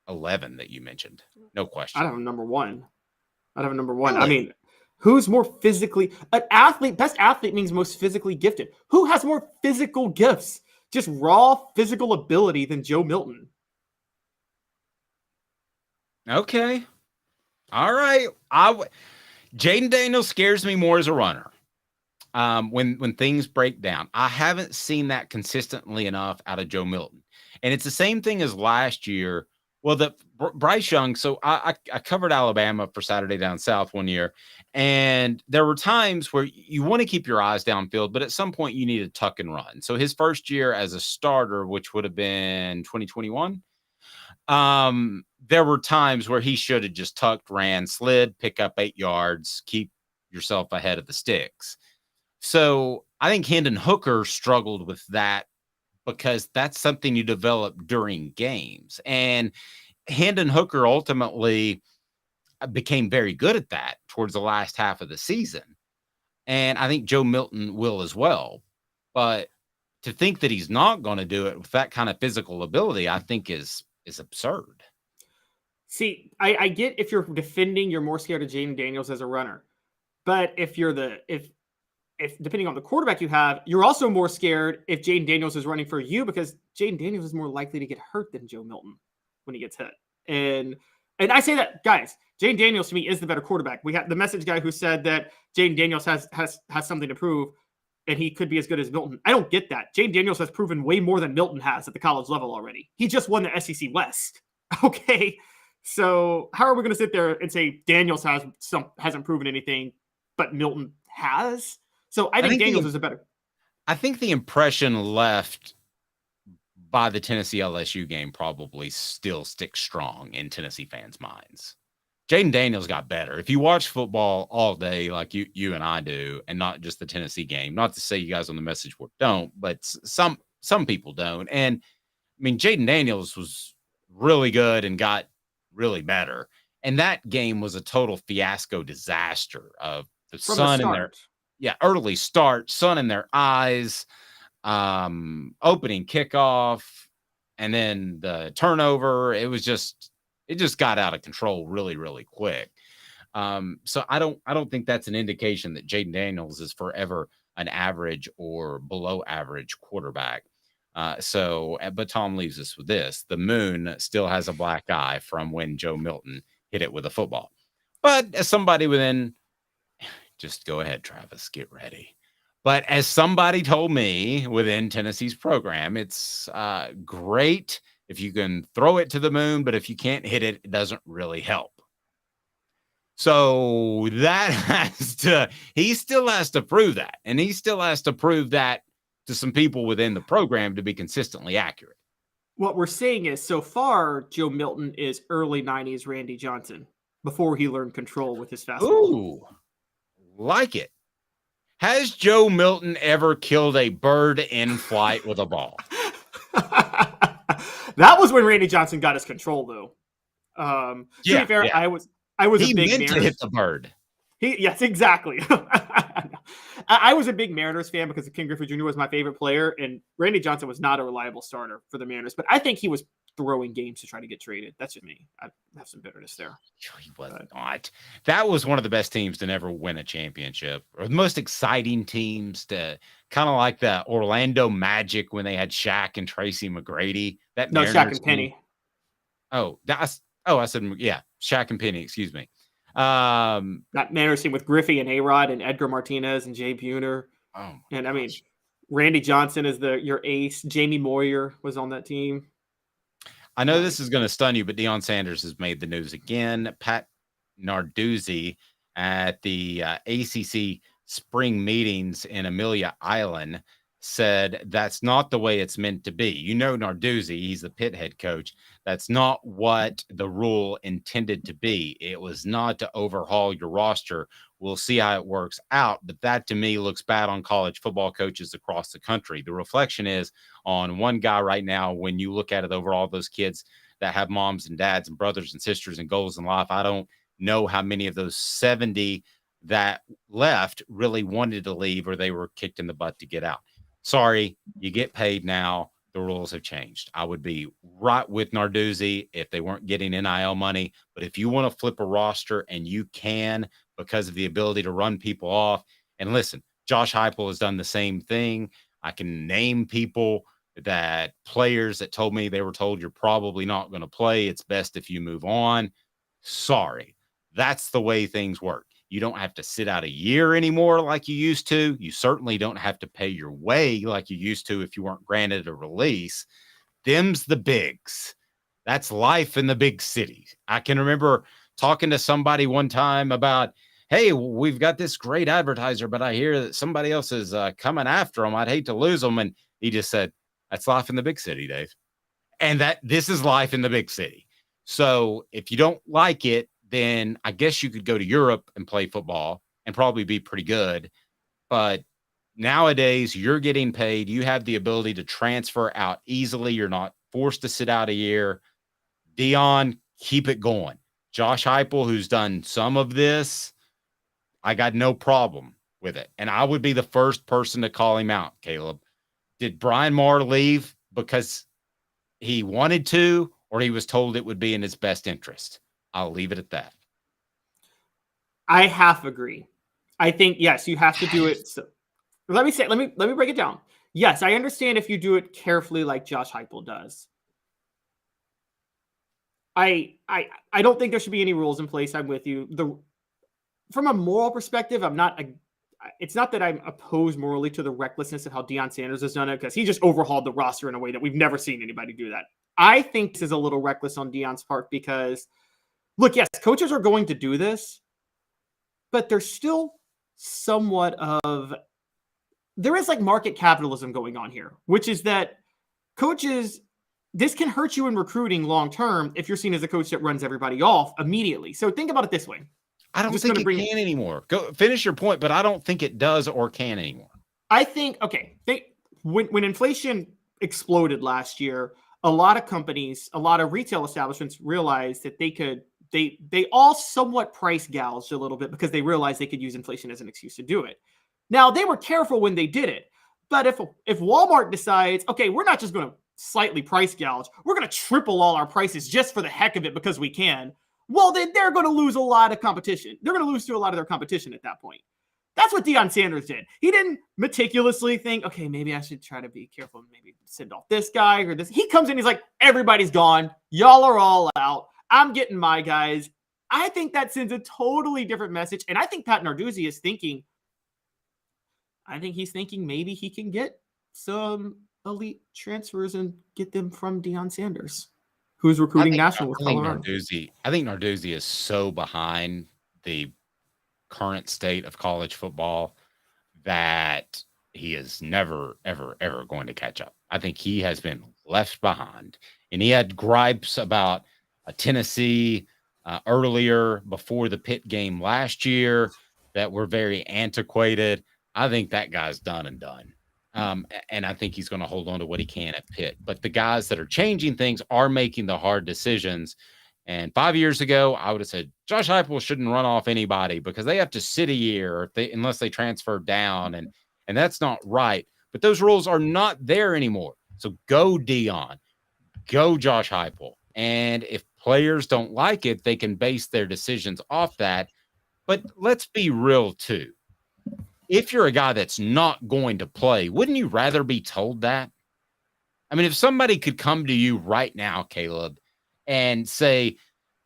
11 that you mentioned. No question. I'd have him number 1. Really? I mean, who's more physically an athlete? Best athlete means most physically gifted. Who has more physical gifts, just raw physical ability than Joe Milton? Okay. All right. Jaden Daniels scares me more as a runner. When things break down, I haven't seen that consistently enough out of Joe Milton. And it's the same thing as last year. Well, Bryce Young. So I covered Alabama for Saturday Down South one year, and there were times where you want to keep your eyes downfield, but at some point you need to tuck and run. So his first year as a starter, which would have been 2021, there were times where he should have just tucked, ran, slid, pick up 8 yards, keep yourself ahead of the sticks. So I think Hendon Hooker struggled with that because that's something you develop during games. And Hendon Hooker ultimately became very good at that towards the last half of the season. And I think Joe Milton will as well. But to think that he's not going to do it with that kind of physical ability, I think is absurd. See, I get if you're defending, you're more scared of Jaden Daniels as a runner. But if depending on the quarterback you have, you're also more scared if Jaden Daniels is running for you because Jaden Daniels is more likely to get hurt than Joe Milton when he gets hit. And I say that, guys, Jaden Daniels to me is the better quarterback. We have the message guy who said that Jaden Daniels has something to prove and he could be as good as Milton. I don't get that. Jaden Daniels has proven way more than Milton has at the college level already. He just won the SEC West. Okay. So how are we going to sit there and say Daniels hasn't proven anything, but Milton has? So I think Daniels is a better. I think the impression left by the Tennessee LSU game probably still sticks strong in Tennessee fans' minds. Jaden Daniels got better. If you watch football all day like you and I do, and not just the Tennessee game, not to say you guys on the message board don't, but some people don't. And I mean, Jaden Daniels was really good and got really better. And that game was a total fiasco disaster of the sun in their early start, sun in their eyes, opening kickoff, and then the turnover. It just got out of control really, really quick. So I don't think that's an indication that Jaden Daniels is forever an average or below average quarterback. But Tom leaves us with this. The moon still has a black eye from when Joe Milton hit it with a football. But as somebody within, just go ahead, Travis, get ready. But as somebody told me within Tennessee's program, it's great if you can throw it to the moon, but if you can't hit it, it doesn't really help. So he still has to prove that. And he still has to prove that to some people within the program to be consistently accurate. What we're saying is, so far, Joe Milton is early 90s Randy Johnson before he learned control with his fastball. Ooh, like it. Has Joe Milton ever killed a bird in flight with a ball? That was when Randy Johnson got his control, though. To be fair, I was he a big meant to hit the bird. Yes, exactly. I was a big Mariners fan because Ken Griffey Jr. was my favorite player, and Randy Johnson was not a reliable starter for the Mariners. But I think he was throwing games to try to get traded. That's just me. I have some bitterness there. He was not. That was one of the best teams to never win a championship, or the most exciting teams to kind of like the Orlando Magic when they had Shaq and Tracy McGrady. Shaq and Penny. I said, yeah, Shaq and Penny, excuse me. That Mariners team with Griffey and A-Rod and Edgar Martinez and Jay Buhner. And I mean, Randy Johnson is your ace. Jamie Moyer was on that team. I know this is going to stun you, but Deion Sanders has made the news again. Pat Narduzzi at the ACC spring meetings in Amelia Island said that's not the way it's meant to be. You know Narduzzi, he's the Pitt head coach. That's not what the rule intended to be. It was not to overhaul your roster. We'll see how it works out, but that to me looks bad on college football coaches across the country. The reflection is on one guy right now. When you look at it over all those kids that have moms and dads and brothers and sisters and goals in life, I don't know how many of those 70 that left really wanted to leave or they were kicked in the butt to get out. Sorry, you get paid now. The rules have changed. I would be right with Narduzzi if they weren't getting NIL money. But if you want to flip a roster, and you can because of the ability to run people off, and listen, Josh Heupel has done the same thing. I can name players that told me they were told you're probably not going to play. It's best if you move on. Sorry, that's the way things work. You don't have to sit out a year anymore like you used to. You certainly don't have to pay your way like you used to if you weren't granted a release. Them's the bigs. That's life in the big city. I can remember talking to somebody one time about, hey, we've got this great advertiser, but I hear that somebody else is coming after them. I'd hate to lose them. And he just said, that's life in the big city, Dave. And this is life in the big city. So if you don't like it, then I guess you could go to Europe and play football and probably be pretty good. But nowadays, you're getting paid. You have the ability to transfer out easily. You're not forced to sit out a year. Deion, keep it going. Josh Heupel, who's done some of this, I got no problem with it. And I would be the first person to call him out, Caleb. Did Brian Maher leave because he wanted to, or he was told it would be in his best interest? I'll leave it at that. I half agree. I think, yes, you have to do it. So, let me break it down. Yes, I understand if you do it carefully like Josh Heupel does. I don't think there should be any rules in place. I'm with you. From a moral perspective, it's not that I'm opposed morally to the recklessness of how Deion Sanders has done it, because he just overhauled the roster in a way that we've never seen anybody do that. I think this is a little reckless on Deion's part because, look, yes, coaches are going to do this, but there's still somewhat of – there is like market capitalism going on here, which is that coaches – this can hurt you in recruiting long-term if you're seen as a coach that runs everybody off immediately. So think about it this way. I don't think it can anymore. Go finish your point, but I don't think it does or can anymore. I think, when inflation exploded last year, a lot of companies, a lot of retail establishments realized that they all somewhat price gouged a little bit because they realized they could use inflation as an excuse to do it. Now, they were careful when they did it. But if Walmart decides, okay, we're not just going to slightly price gouge, we're going to triple all our prices just for the heck of it because we can, well, then they're going to lose a lot of competition. They're going to lose to a lot of their competition at that point. That's what Deion Sanders did. He didn't meticulously think, okay, maybe I should try to be careful and maybe send off this guy or this. He comes in, he's like, everybody's gone. Y'all are all out. I'm getting my guys. I think that sends a totally different message. And I think Pat Narduzzi is thinking, maybe he can get some elite transfers and get them from Deion Sanders, who's recruiting national with Colorado. I think Narduzzi is so behind the current state of college football that he is never, ever, ever going to catch up. I think he has been left behind. And he had gripes about Tennessee earlier before the Pitt game last year that were very antiquated. I think that guy's done and done. And I think he's going to hold on to what he can at Pitt. But the guys that are changing things are making the hard decisions. And 5 years ago, I would have said Josh Heupel shouldn't run off anybody because they have to sit a year unless they transfer down. And that's not right. But those rules are not there anymore. So go Deion, go Josh Heupel. And if players don't like it, they can base their decisions off that. But let's be real, too. If you're a guy that's not going to play, wouldn't you rather be told that? I mean, if somebody could come to you right now, Caleb, and say,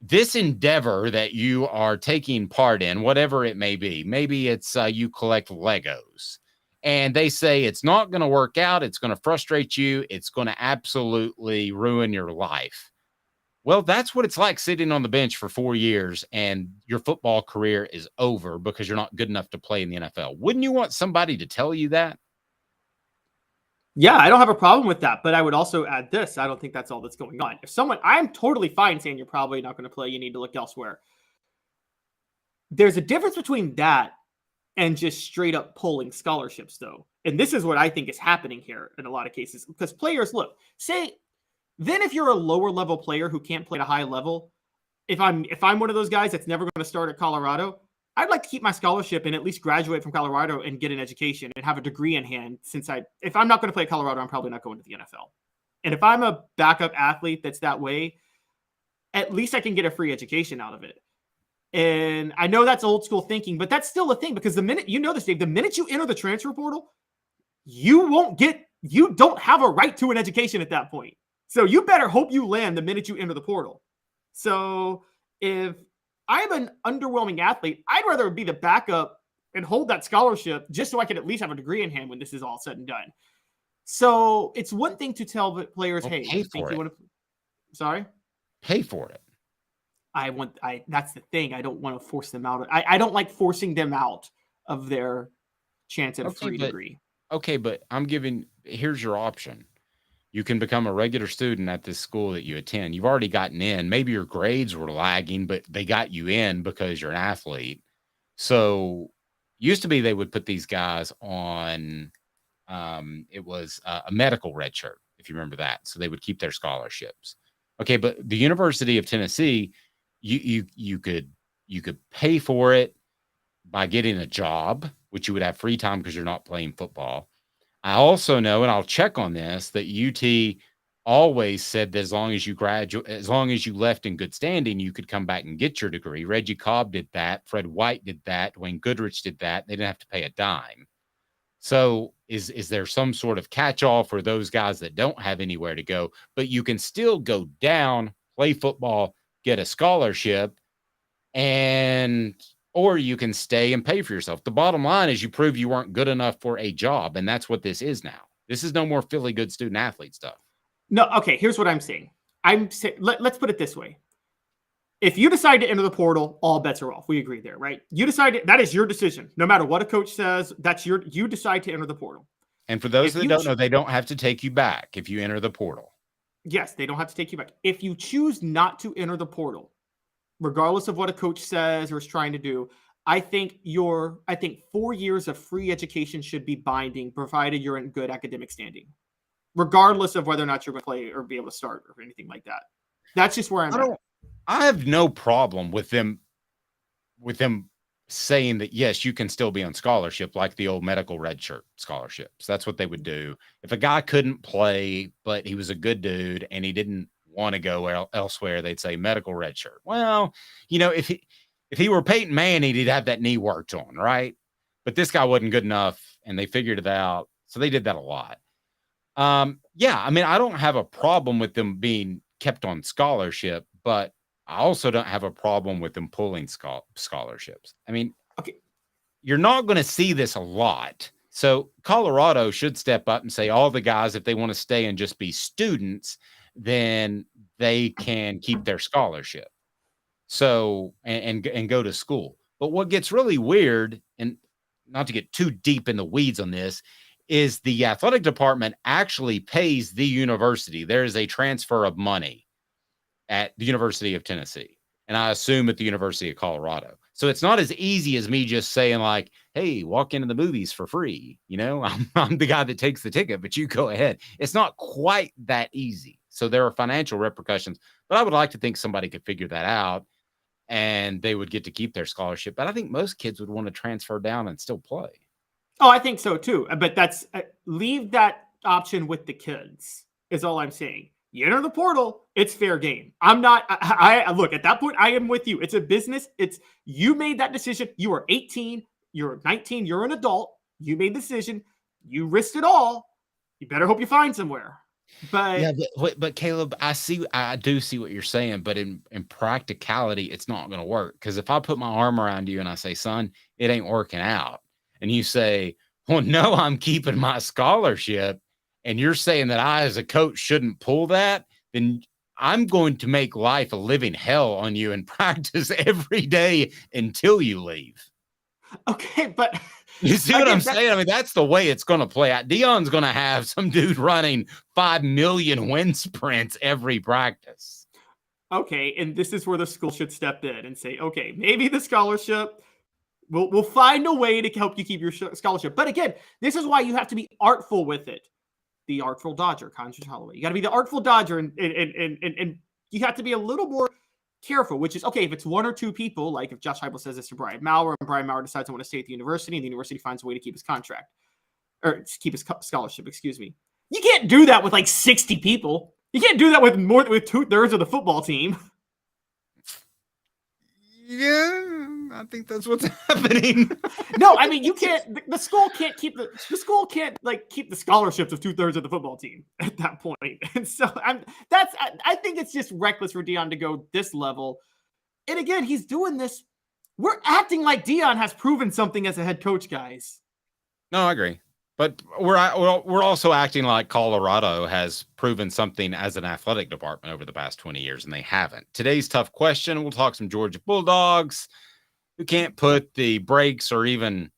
this endeavor that you are taking part in, whatever it may be, maybe it's you collect Legos, and they say it's not going to work out, it's going to frustrate you, it's going to absolutely ruin your life. Well, that's what it's like sitting on the bench for 4 years and your football career is over because you're not good enough to play in the NFL. Wouldn't you want somebody to tell you that? Yeah, I don't have a problem with that, but I would also add this. I don't think that's all that's going on. If I'm totally fine saying you're probably not going to play, you need to look elsewhere. There's a difference between that and just straight up pulling scholarships, though. And this is what I think is happening here in a lot of cases, because players, look, then if you're a lower level player who can't play at a high level, if I'm one of those guys that's never going to start at Colorado, I'd like to keep my scholarship and at least graduate from Colorado and get an education and have a degree in hand. If I'm not going to play at Colorado, I'm probably not going to the NFL. And if I'm a backup athlete that's that way, at least I can get a free education out of it. And I know that's old school thinking, but that's still a thing, because the minute, you know this, Dave, the minute you enter the transfer portal, you don't have a right to an education at that point. So you better hope you land the minute you enter the portal. So if I'm an underwhelming athlete, I'd rather be the backup and hold that scholarship just so I can at least have a degree in hand when this is all said and done. So it's one thing to tell the players, hey, pay for it. Sorry? Pay for it. That's the thing. I don't want to force them out. I don't like forcing them out of their chance at a free degree. Okay, but here's your option. You can become a regular student at this school that you attend. You've already gotten in. Maybe your grades were lagging, but they got you in because you're an athlete. So used to be they would put these guys on, it was a medical red shirt, if you remember that. So they would keep their scholarships. Okay, but the University of Tennessee, you could pay for it by getting a job, which you would have free time because you're not playing football. I also know, and I'll check on this, that UT always said that as long as you left in good standing, you could come back and get your degree. Reggie Cobb did that. Fred White did that. Dwayne Goodrich did that. They didn't have to pay a dime. So is there some sort of catch-all for those guys that don't have anywhere to go, but you can still go down, play football, get a scholarship, or you can stay and pay for yourself. The bottom line is you prove you weren't good enough for a job, and that's what this is now. This is no more Philly good student athlete stuff. No, okay, here's what I'm saying. Let's put it this way. If you decide to enter the portal, all bets are off. We agree there, right? You decide that is your decision. No matter what a coach says, you decide to enter the portal. And for those that don't know, they don't have to take you back if you enter the portal. Yes, they don't have to take you back. If you choose not to enter the portal, regardless of what a coach says or is trying to do, I think 4 years of free education should be binding, provided you're in good academic standing, regardless of whether or not you're going to play or be able to start or anything like that. That's just where I'm at. I have no problem with them saying that, yes, you can still be on scholarship, like the old medical redshirt scholarships. That's what they would do. If a guy couldn't play, but he was a good dude and he didn't want to go elsewhere, they'd say medical redshirt. Well, if he were Peyton Manning, he'd have that knee worked on, right? But this guy wasn't good enough, and they figured it out. So they did that a lot. Yeah, I mean, I don't have a problem with them being kept on scholarship, but I also don't have a problem with them pulling scholarships. I mean, okay, you're not going to see this a lot. So Colorado should step up and say all the guys, if they want to stay and just be students, then they can keep their scholarship. So, and go to school. But what gets really weird, and not to get too deep in the weeds on this, is the athletic department actually pays the university. There is a transfer of money at the University of Tennessee, and I assume at the University of Colorado. So it's not as easy as me just saying like, hey, walk into the movies for free. I'm the guy that takes the ticket, but you go ahead. It's not quite that easy. So there are financial repercussions, but I would like to think somebody could figure that out and they would get to keep their scholarship. But I think most kids would want to transfer down and still play. Oh, I think so too. But that's leave that option with the kids is all I'm saying. You enter the portal, it's fair game. I'm not, I look, at that point, I am with you. It's a business. You made that decision. You are 18, you're 19, you're an adult. You made the decision. You risked it all. You better hope you find somewhere. But yeah, but Caleb, I do see what you're saying, but in practicality, it's not going to work. Because if I put my arm around you and I say, son, it ain't working out, and you say, well, no, I'm keeping my scholarship, and you're saying that I, as a coach, shouldn't pull that, then I'm going to make life a living hell on you in practice every day until you leave. Okay, but you see what I'm saying? I mean, that's the way it's going to play out. Deion's going to have some dude running 5 million wind sprints every practice. Okay, and this is where the school should step in and say, okay, maybe the scholarship, we'll find a way to help you keep your scholarship. But again, this is why you have to be artful with it. The artful dodger, Conjure Holloway. You got to be the artful dodger, and you have to be a little more careful, which is, okay, if it's one or two people, like if Josh Heupel says this to Brian Maurer, and Brian Maurer decides to want to stay at the university, and the university finds a way to keep his contract, or keep his scholarship, excuse me. You can't do that with like 60 people. You can't do that with 2/3 of the football team. Yeah, I think that's what's happening. No, I mean, you can't. The school can't keep the school can't like keep the scholarships of 2/3 of the football team at that point. And so I think it's just reckless for Deion to go this level. And again, he's doing this. We're acting like Deion has proven something as a head coach, guys. No, I agree. But we're also acting like Colorado has proven something as an athletic department over the past 20 years, and they haven't. Today's tough question. We'll talk some Georgia Bulldogs who can't put the brakes or even,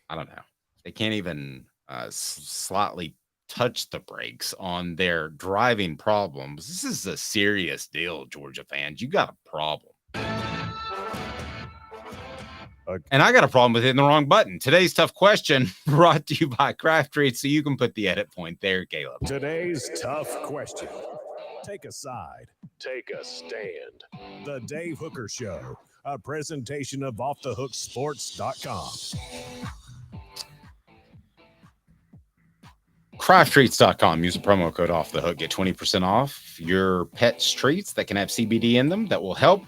I don't know, they can't even slightly touch the brakes on their driving problems. This is a serious deal, Georgia fans. You got a problem. And I got a problem with hitting the wrong button. Today's tough question brought to you by Craft Treats, so you can put the edit point there, Caleb. Today's tough question. Take a side. Take a stand. The Dave Hooker Show, a presentation of offthehooksports.com. CraftTreats.com. Use the promo code OFFTHEHOOK. Get 20% off your pet's treats that can have CBD in them that will help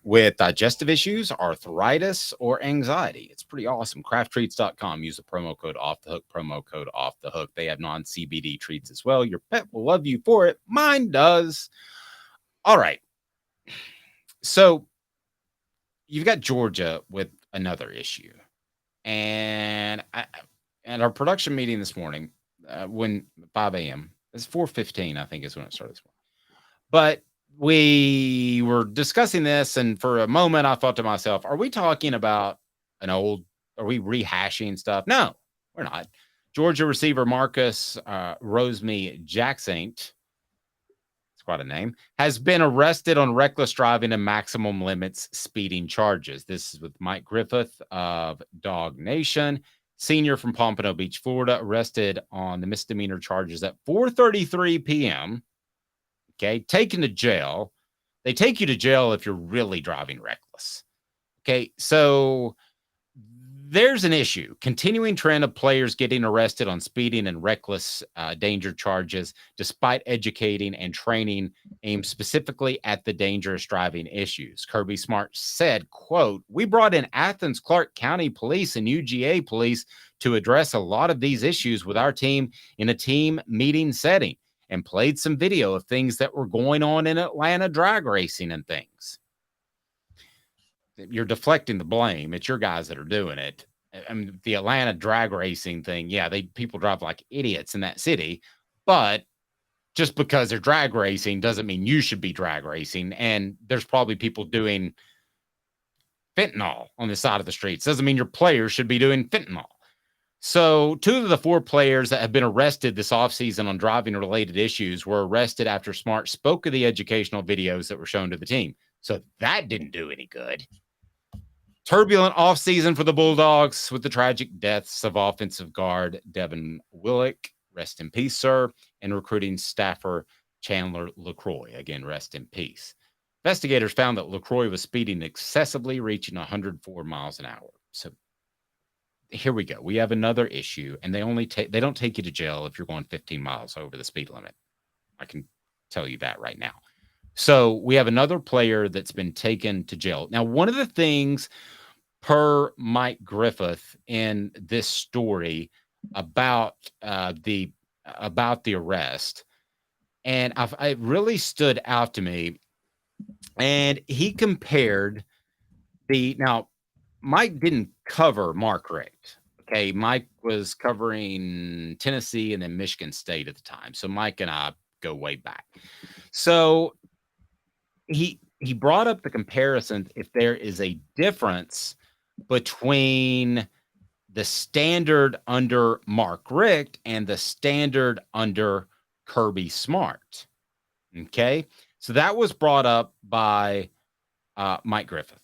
with digestive issues, arthritis, or anxiety. It's pretty awesome. CraftTreats.com. Use the promo code OFFTHEHOOK. Promo code OFFTHEHOOK. They have non-CBD treats as well. Your pet will love you for it. Mine does. All right. So you've got Georgia with another issue. And at our production meeting this morning, when 5 a.m., it's 4:15, I think is when it started this morning. But we were discussing this, and for a moment, I thought to myself, are we talking about are we rehashing stuff? No, we're not. Georgia receiver Marcus Rosemy-Jacksaint, it's quite a name, has been arrested on reckless driving and maximum limits speeding charges. This is with Mike Griffith of Dog Nation, senior from Pompano Beach, Florida, arrested on the misdemeanor charges at 4:33 p.m., okay, taken to jail. They take you to jail if you're really driving reckless. Okay, so there's an issue. Continuing trend of players getting arrested on speeding and reckless danger charges, despite educating and training aimed specifically at the dangerous driving issues. Kirby Smart said, quote, "We brought in Athens Clarke County Police and UGA Police to address a lot of these issues with our team in a team meeting setting, and played some video of things that were going on in Atlanta drag racing and things." You're deflecting the blame. It's your guys that are doing it. I mean, the Atlanta drag racing thing, yeah, people drive like idiots in that city, but just because they're drag racing doesn't mean you should be drag racing. And there's probably people doing fentanyl on the side of the streets. Doesn't mean your players should be doing fentanyl. So 2 of the 4 players that have been arrested this offseason on driving-related issues were arrested after Smart spoke of the educational videos that were shown to the team. So that didn't do any good. Turbulent offseason for the Bulldogs with the tragic deaths of offensive guard Devin Willock, rest in peace, sir, and recruiting staffer Chandler LaCroix, again, rest in peace. Investigators found that LaCroix was speeding excessively, reaching 104 miles an hour. So here we go. We have another issue, and they don't take you to jail if you're going 15 miles over the speed limit. I can tell you that right now. So we have another player that's been taken to jail. Now, one of the things per Mike Griffith in this story about the arrest, and it really stood out to me. And he compared now Mike didn't cover Mark Richt. Okay. Mike was covering Tennessee and then Michigan State at the time. So Mike and I go way back. So he brought up the comparison if there is a difference between the standard under Mark Richt and the standard under Kirby Smart. Okay. So that was brought up by Mike Griffith.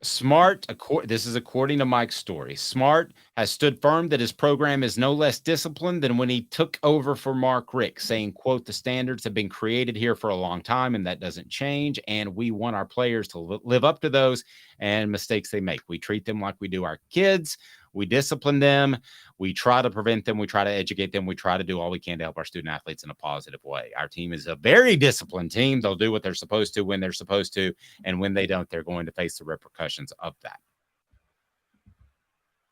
Smart, this is according to Mike's story. Smart has stood firm that his program is no less disciplined than when he took over for Mark Richt, saying, quote, the standards have been created here for a long time and that doesn't change. And we want our players to live up to those and mistakes they make. We treat them like we do our kids. We discipline them. We try to prevent them. We try to educate them. We try to do all we can to help our student athletes in a positive way. Our team is a very disciplined team. They'll do what they're supposed to when they're supposed to. And when they don't, they're going to face the repercussions of that.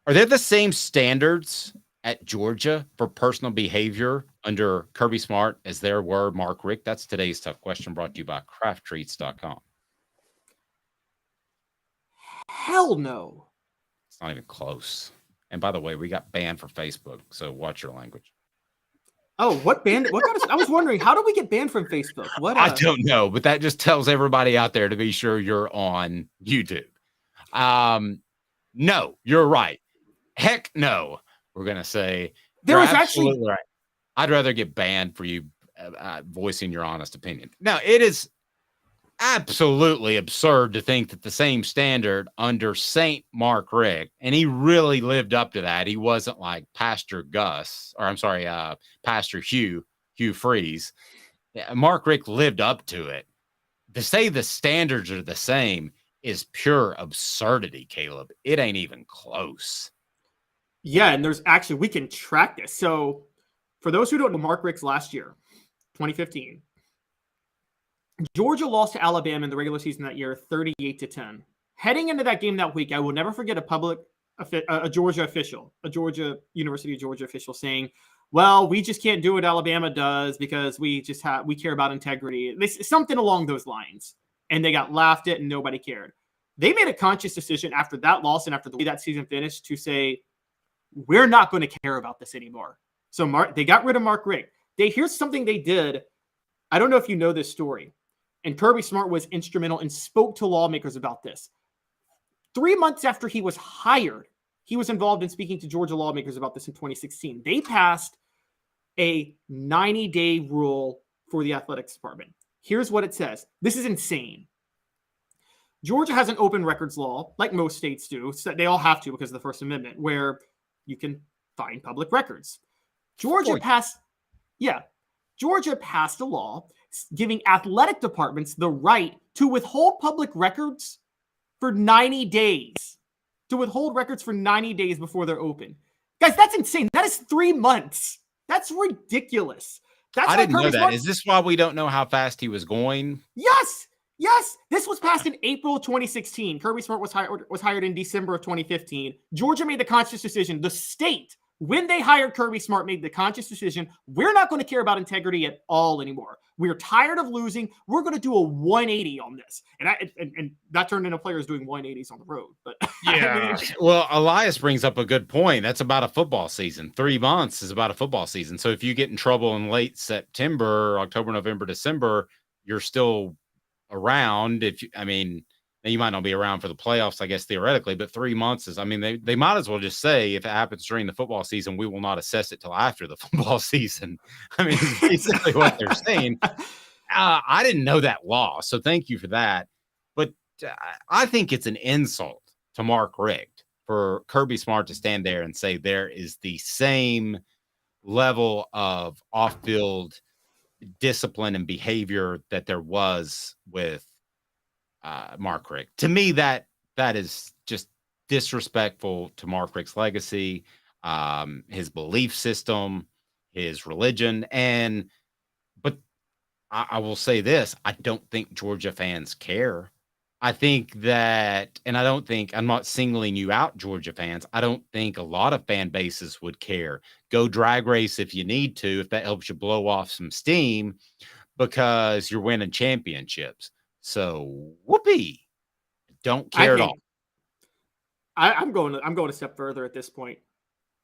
Are there the same standards at Georgia for personal behavior under Kirby Smart as there were Mark Richt? That's today's tough question, brought to you by crafttreats.com. Hell no. It's not even close. And by the way, we got banned for Facebook, so watch your language. Oh, what banned? What kind of? I was wondering, how do we get banned from Facebook? What? I don't know, but that just tells everybody out there to be sure you're on YouTube. No, you're right. Heck no. We're gonna say there was actually. Right. I'd rather get banned for you voicing your honest opinion. Now, it is absolutely absurd to think that the same standard under Saint Mark Richt, and he really lived up to that. He wasn't like Pastor Hugh Freeze. Mark Richt lived up to it. To say the standards are the same is pure absurdity, Caleb. It ain't even close. Yeah, and there's actually, we can track this. So for those who don't know, Mark Richt's last year, 2015, Georgia lost to Alabama in the regular season that year, 38-10. Heading into that game that week, I will never forget a Georgia official, a University of Georgia official saying, well, we just can't do what Alabama does because we care about integrity. Something along those lines. And they got laughed at and nobody cared. They made a conscious decision after that loss and after the way that season finished to say, we're not going to care about this anymore. So they got rid of Mark Richt. Here's something they did. I don't know if you know this story. And Kirby Smart was instrumental and spoke to lawmakers about this. 3 months after he was hired, he was involved in speaking to Georgia lawmakers about this in 2016. They passed a 90-day rule for the athletics department. Here's what it says. This is insane. Georgia has an open records law, like most states do. So they all have to because of the First Amendment, where you can find public records. Georgia passed a law giving athletic departments the right to withhold public records for 90 days. To withhold records for 90 days before they're open. Guys, that's insane. That is 3 months. That's ridiculous. I didn't know that. Is this why we don't know how fast he was going? Yes. This was passed in April of 2016. Kirby Smart was hired in December of 2015. Georgia made the conscious decision. The state, when they hired Kirby Smart, made the conscious decision, we're not going to care about integrity at all anymore. We're tired of losing. We're going to do a 180 on this. And that turned into players doing 180s on the road. But yeah. Well, Elias brings up a good point. That's about a football season. 3 months is about a football season. So if you get in trouble in late September, October, November, December, you're still around. Now, you might not be around for the playoffs, I guess, theoretically, but 3 months is, I mean, they might as well just say, if it happens during the football season, we will not assess it till after the football season. I mean, it's basically what they're saying. I didn't know that law, so thank you for that. But I think it's an insult to Mark Richt for Kirby Smart to stand there and say there is the same level of off-field discipline and behavior that there was with Mark Richt. To me, that is just disrespectful to Mark Richt's legacy, his belief system, his religion. But I will say this, I don't think Georgia fans care. I think that, and I'm not singling you out, Georgia fans. I don't think a lot of fan bases would care. Go drag race if you need to, if that helps you blow off some steam because you're winning championships. So whoopee. Don't care at all. I'm going a step further at this point.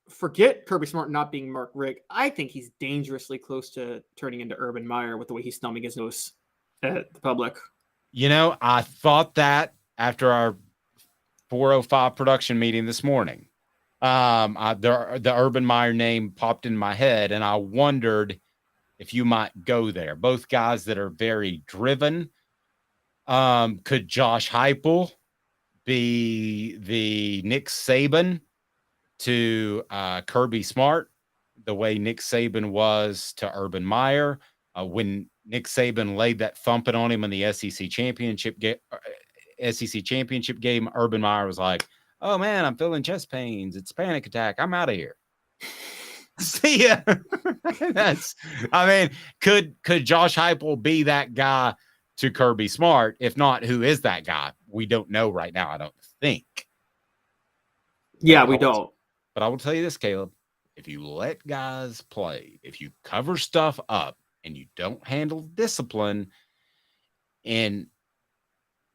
Forget Kirby Smart not being Mark Richt. I think he's dangerously close to turning into Urban Meyer with the way he's thumbing his nose at the public. You know, I thought that after our 4:05 production meeting this morning. The Urban Meyer name popped in my head, and I wondered if you might go there. Both guys that are very driven. Could Josh Heupel be the Nick Saban to Kirby Smart, the way Nick Saban was to Urban Meyer? When Nick Saban laid that thumping on him in the SEC championship game, Urban Meyer was like, "Oh man, I'm feeling chest pains. It's a panic attack. I'm out of here. See ya." Could Josh Heupel be that guy to Kirby Smart? If not, who is that guy? We don't know right now, I don't think. Yeah, we don't. But I will tell you this, Caleb. If you let guys play, if you cover stuff up, and you don't handle discipline in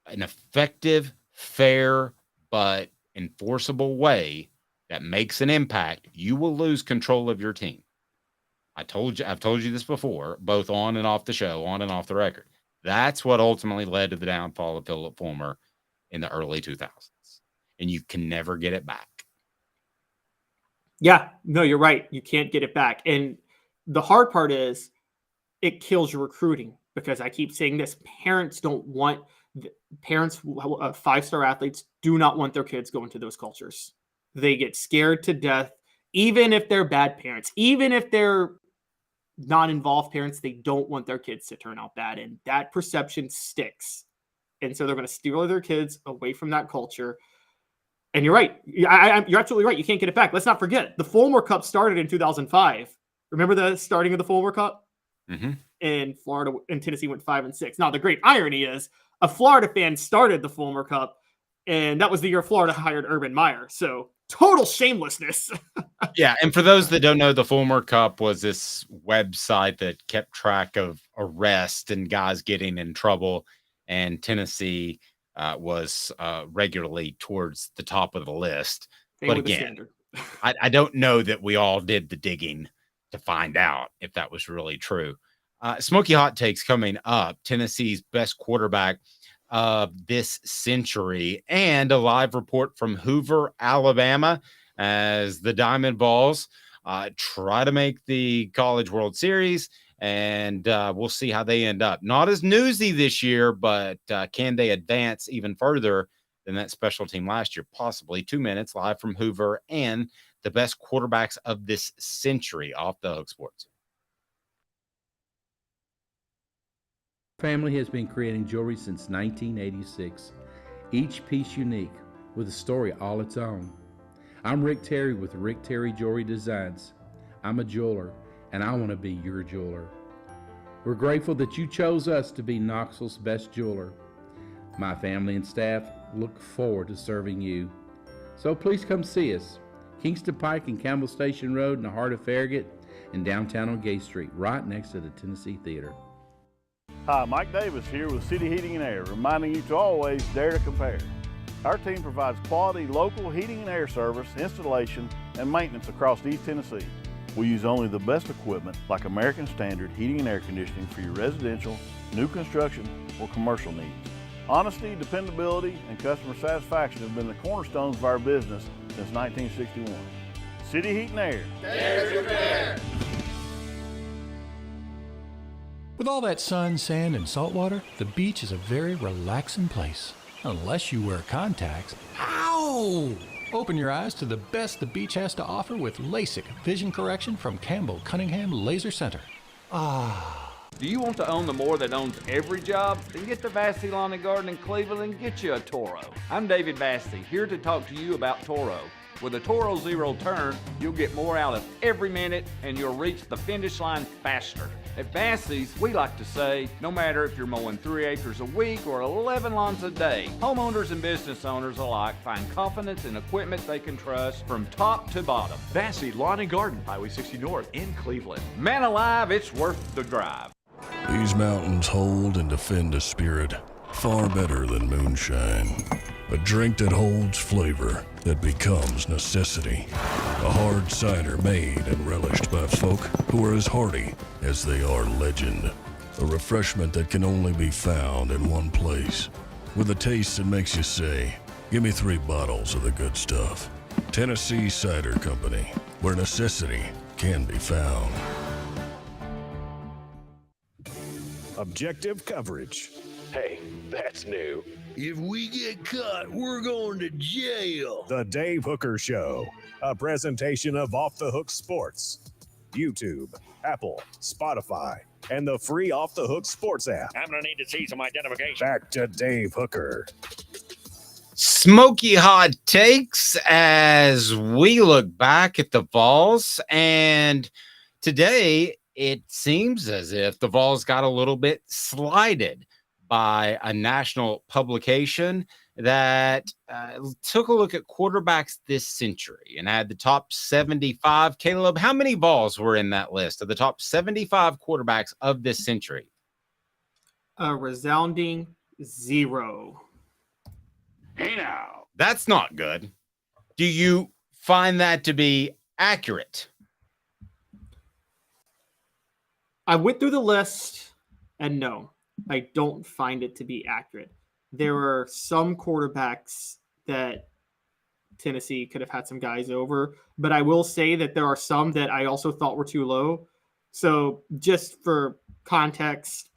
an effective, fair, but enforceable way that makes an impact, you will lose control of your team. I've told you this before, both on and off the show, on and off the record. That's what ultimately led to the downfall of Philip Fulmer in the early 2000s. And you can never get it back. Yeah, no, you're right. You can't get it back. And the hard part is, it kills your recruiting, because I keep saying this. Parents, 5-star athletes do not want their kids going to those cultures. They get scared to death, even if they're bad parents, even if they're non-involved parents, they don't want their kids to turn out bad. And that perception sticks. And so they're going to steer their kids away from that culture. And you're right. You're absolutely right. You can't get it back. Let's not forget, the Fulmer Cup started in 2005. Remember the starting of the Fulmer Cup? Mm-hmm. And Florida and Tennessee went 5-6. Now, the great irony is a Florida fan started the Fulmer Cup, and that was the year Florida hired Urban Meyer. So total shamelessness. Yeah. And for those that don't know, the Fulmer Cup was this website that kept track of arrests and guys getting in trouble. And Tennessee was regularly towards the top of the list. But again, I don't know that we all did the digging to find out if that was really true. Smokey Hot Takes coming up. Tennessee's best quarterback of this century, and a live report from Hoover, Alabama, as the Diamond Vols try to make the College World Series, and we'll see how they end up. Not as newsy this year, but can they advance even further than that special team last year? Possibly. 2 minutes live from Hoover and the best quarterbacks of this century off the Hook Sports. Family has been creating jewelry since 1986, each piece unique with a story all its own. I'm Rick Terry with Rick Terry Jewelry Designs. I'm a jeweler, and I want to be your jeweler. We're grateful that you chose us to be Knoxville's best jeweler. My family and staff look forward to serving you. So please come see us. Kingston Pike and Campbell Station Road in the heart of Farragut, and downtown on Gay Street, right next to the Tennessee Theater. Hi, Mike Davis here with City Heating and Air, reminding you to always dare to compare. Our team provides quality local heating and air service, installation, and maintenance across East Tennessee. We use only the best equipment like American Standard heating and air conditioning for your residential, new construction, or commercial needs. Honesty, dependability, and customer satisfaction have been the cornerstones of our business since 1961. City Heat and Air. There's your pair. With all that sun, sand, and salt water, the beach is a very relaxing place. Unless you wear contacts. Ow! Open your eyes to the best the beach has to offer with LASIK vision correction from Campbell Cunningham Laser Center. Ah. Do you want to own the more that owns every job? Then get to Vassy Lawn and Garden in Cleveland and get you a Toro. I'm David Vassy, here to talk to you about Toro. With a Toro Zero Turn, you'll get more out of every minute and you'll reach the finish line faster. At Vassy's, we like to say, no matter if you're mowing 3 acres a week or 11 lawns a day, homeowners and business owners alike find confidence in equipment they can trust from top to bottom. Vassy Lawn and Garden, Highway 60 North in Cleveland. Man alive, it's worth the drive. These mountains hold and defend a spirit far better than moonshine. A drink that holds flavor that becomes necessity. A hard cider made and relished by folk who are as hearty as they are legend. A refreshment that can only be found in one place. With a taste that makes you say, give me 3 bottles of the good stuff. Tennessee Cider Company, where necessity can be found. Objective coverage. Hey, that's new. If we get caught, we're going to jail. The Dave Hooker Show, a presentation of Off the Hook Sports. YouTube, Apple, Spotify, and the free Off the Hook Sports app. I'm going to need to see some identification. Back to Dave Hooker. Smokey Hot Takes as we look back at the Vols. And today it seems as if the Vols got a little bit slighted by a national publication that took a look at quarterbacks this century and had the top 75. Caleb, how many Vols were in that list of the top 75 quarterbacks of this century? A resounding 0. Hey now. That's not good. Do you find that to be accurate? I went through the list and no, I don't find it to be accurate. There were some quarterbacks that Tennessee could have had some guys over, but I will say that there are some that I also thought were too low. So just for context,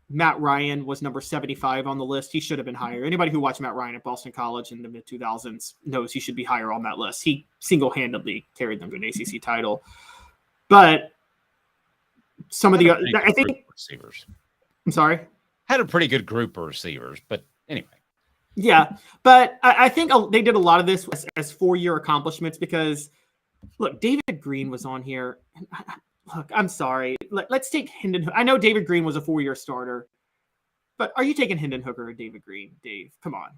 Matt Ryan was number 75 on the list. He should have been higher. Anybody who watched Matt Ryan at Boston College in the mid-2000s knows he should be higher on that list. He single-handedly carried them to an ACC title. But some of the other, I think, receivers. I'm sorry? Had a pretty good group of receivers, but anyway. Yeah, but I think they did a lot of this as 4-year accomplishments because, look, David Green was on here. Look, I'm sorry. Let's take Hendon. I know David Green was a 4-year starter, but are you taking Hendon Hooker or David Green, Dave? Come on.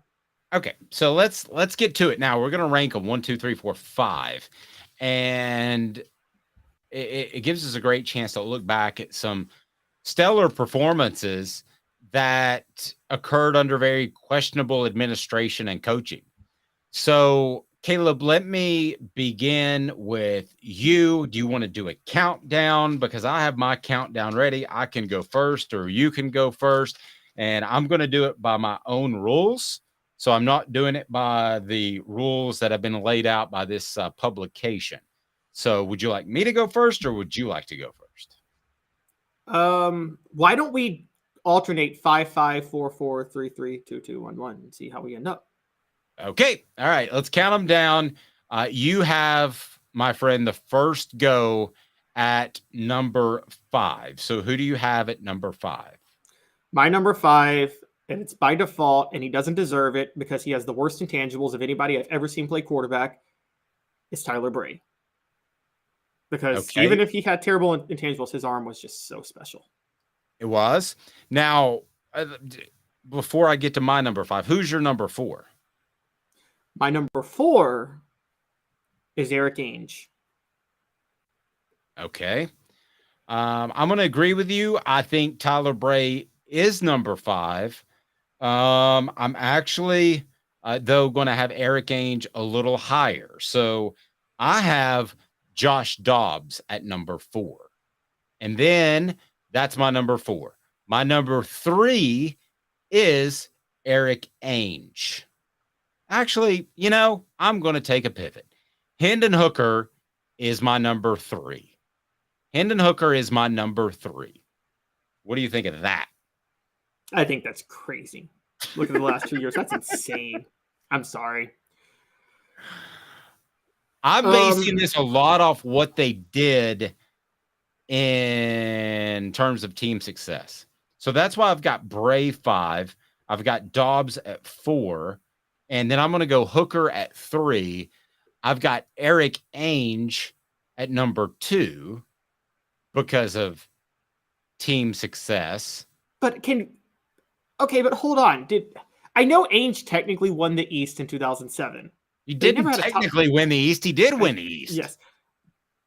Okay, so let's get to it now. We're going to rank them 1, 2, 3, 4, 5, and it gives us a great chance to look back at some stellar performances that occurred under very questionable administration and coaching. So, Caleb, let me begin with you. Do you want to do a countdown? Because I have my countdown ready. I can go first or you can go first. And I'm going to do it by my own rules. So I'm not doing it by the rules that have been laid out by this publication. So would you like me to go first or would you like to go first? Why don't we alternate 5, 5, 4, 4, 3, 3, 2, 2, 1, 1 and see how we end up? Okay. All right. Let's count them down. You have, my friend, the first go at number 5. So who do you have at number 5? My number 5, and it's by default, and he doesn't deserve it because he has the worst intangibles of anybody I've ever seen play quarterback, is Tyler Bray. Because even if he had terrible intangibles, his arm was just so special. It was. Now, before I get to my number 5, who's your number 4? My number 4 is Eric Ainge. Okay. I'm going to agree with you. I think Tyler Bray is number 5. I'm actually, though, going to have Eric Ainge a little higher. So I have Josh Dobbs at number 4. And then that's my number 4. My number 3 is Eric Ainge. Actually, I'm going to take a pivot. Hendon Hooker is my number 3. Hendon Hooker is my number 3. What do you think of that? I think that's crazy. Look at the last 2 years. That's insane. I'm sorry. I'm basing this a lot off what they did in terms of team success. So that's why I've got Bray 5. I've got Dobbs at 4. And then I'm going to go Hooker at 3. I've got Eric Ainge at number 2 because of team success. But hold on. I know Ainge technically won the East in 2007. He didn't technically win the East. He did win the East. Yes.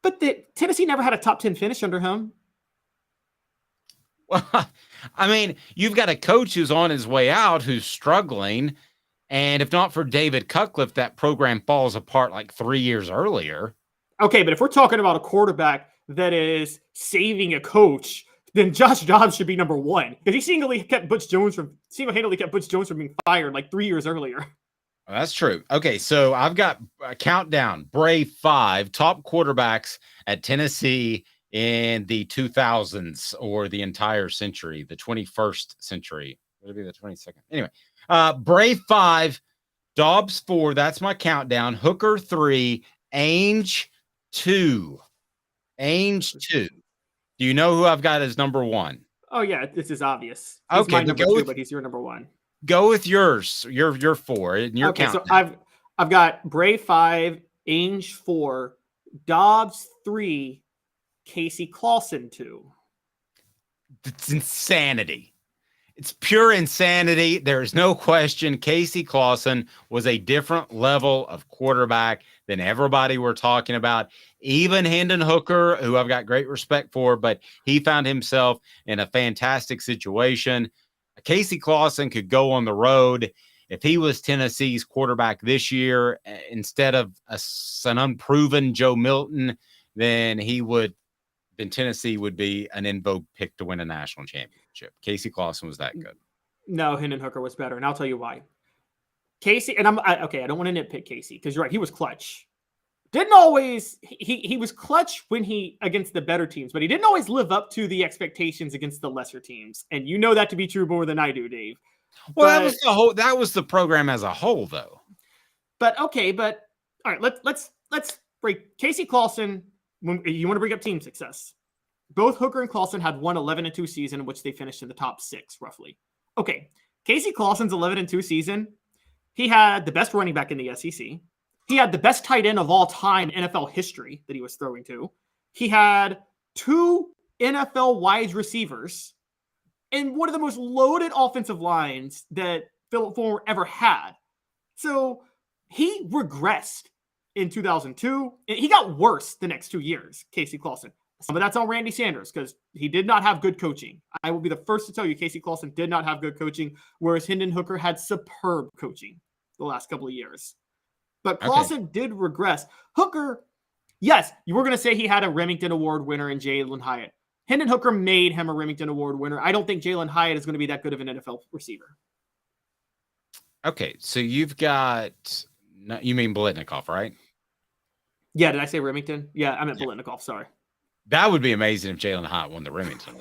But Tennessee never had a top 10 finish under him. Well, I mean, you've got a coach who's on his way out, who's struggling. And if not for David Cutcliffe, that program falls apart like 3 years earlier. Okay, but if we're talking about a quarterback that is saving a coach, then Josh Dobbs should be number 1. Because he single-handedly kept Butch Jones from being fired like 3 years earlier. That's true. Okay, so I've got a countdown. Bray 5, top quarterbacks at Tennessee in the 2000s or the entire century, the 21st century. Would it be the 22nd? Anyway, Bray 5, Dobbs 4. That's my countdown. Hooker 3, Ainge 2. Ainge 2. Do you know who I've got as number 1? Oh, yeah, this is obvious. He's okay, my number 2, but he's your number 1. Go with yours. Your 4 and your countdown. So I've got Bray 5, Ainge 4, Dobbs 3, Casey Clausen 2. It's insanity. It's pure insanity. There's no question. Casey Clausen was a different level of quarterback than everybody we're talking about. Even Hendon Hooker, who I've got great respect for, but he found himself in a fantastic situation. Casey Clausen could go on the road. If he was Tennessee's quarterback this year, instead of an unproven Joe Milton, then Tennessee would be an in vogue pick to win a national championship. Casey Clausen was that good. No, Hendon Hooker was better, and I'll tell you why. Casey, and I don't want to nitpick Casey because you're right, he was clutch. Didn't always he was clutch when he against the better teams, but he didn't always live up to the expectations against the lesser teams. And you know that to be true more than I do, Dave. Well, that was the program as a whole, though. But all right, let's break Casey Clausen. When you want to bring up team success, both Hooker and Clausen had one 11-2 season in which they finished in the top 6, roughly. Okay, Casey Clausen's 11-2 season, he had the best running back in the SEC. He had the best tight end of all time in NFL history that he was throwing to. He had 2 NFL wide receivers and one of the most loaded offensive lines that Philip Fulmer ever had. So he regressed in 2002. He got worse the next 2 years, Casey Clausen. Some of that's on Randy Sanders because he did not have good coaching. I will be the first to tell you Casey Clausen did not have good coaching, whereas Hendon Hooker had superb coaching the last couple of years. But Clausen did regress. Hooker, yes, you were going to say he had a Remington Award winner in Jalen Hyatt. Hendon Hooker made him a Remington Award winner. I don't think Jalen Hyatt is going to be that good of an NFL receiver. Okay, so you've got, you mean Biletnikoff, right? Yeah, did I say Remington? Yeah, I meant Biletnikoff, sorry. That would be amazing if Jalen Hyatt won the Remington.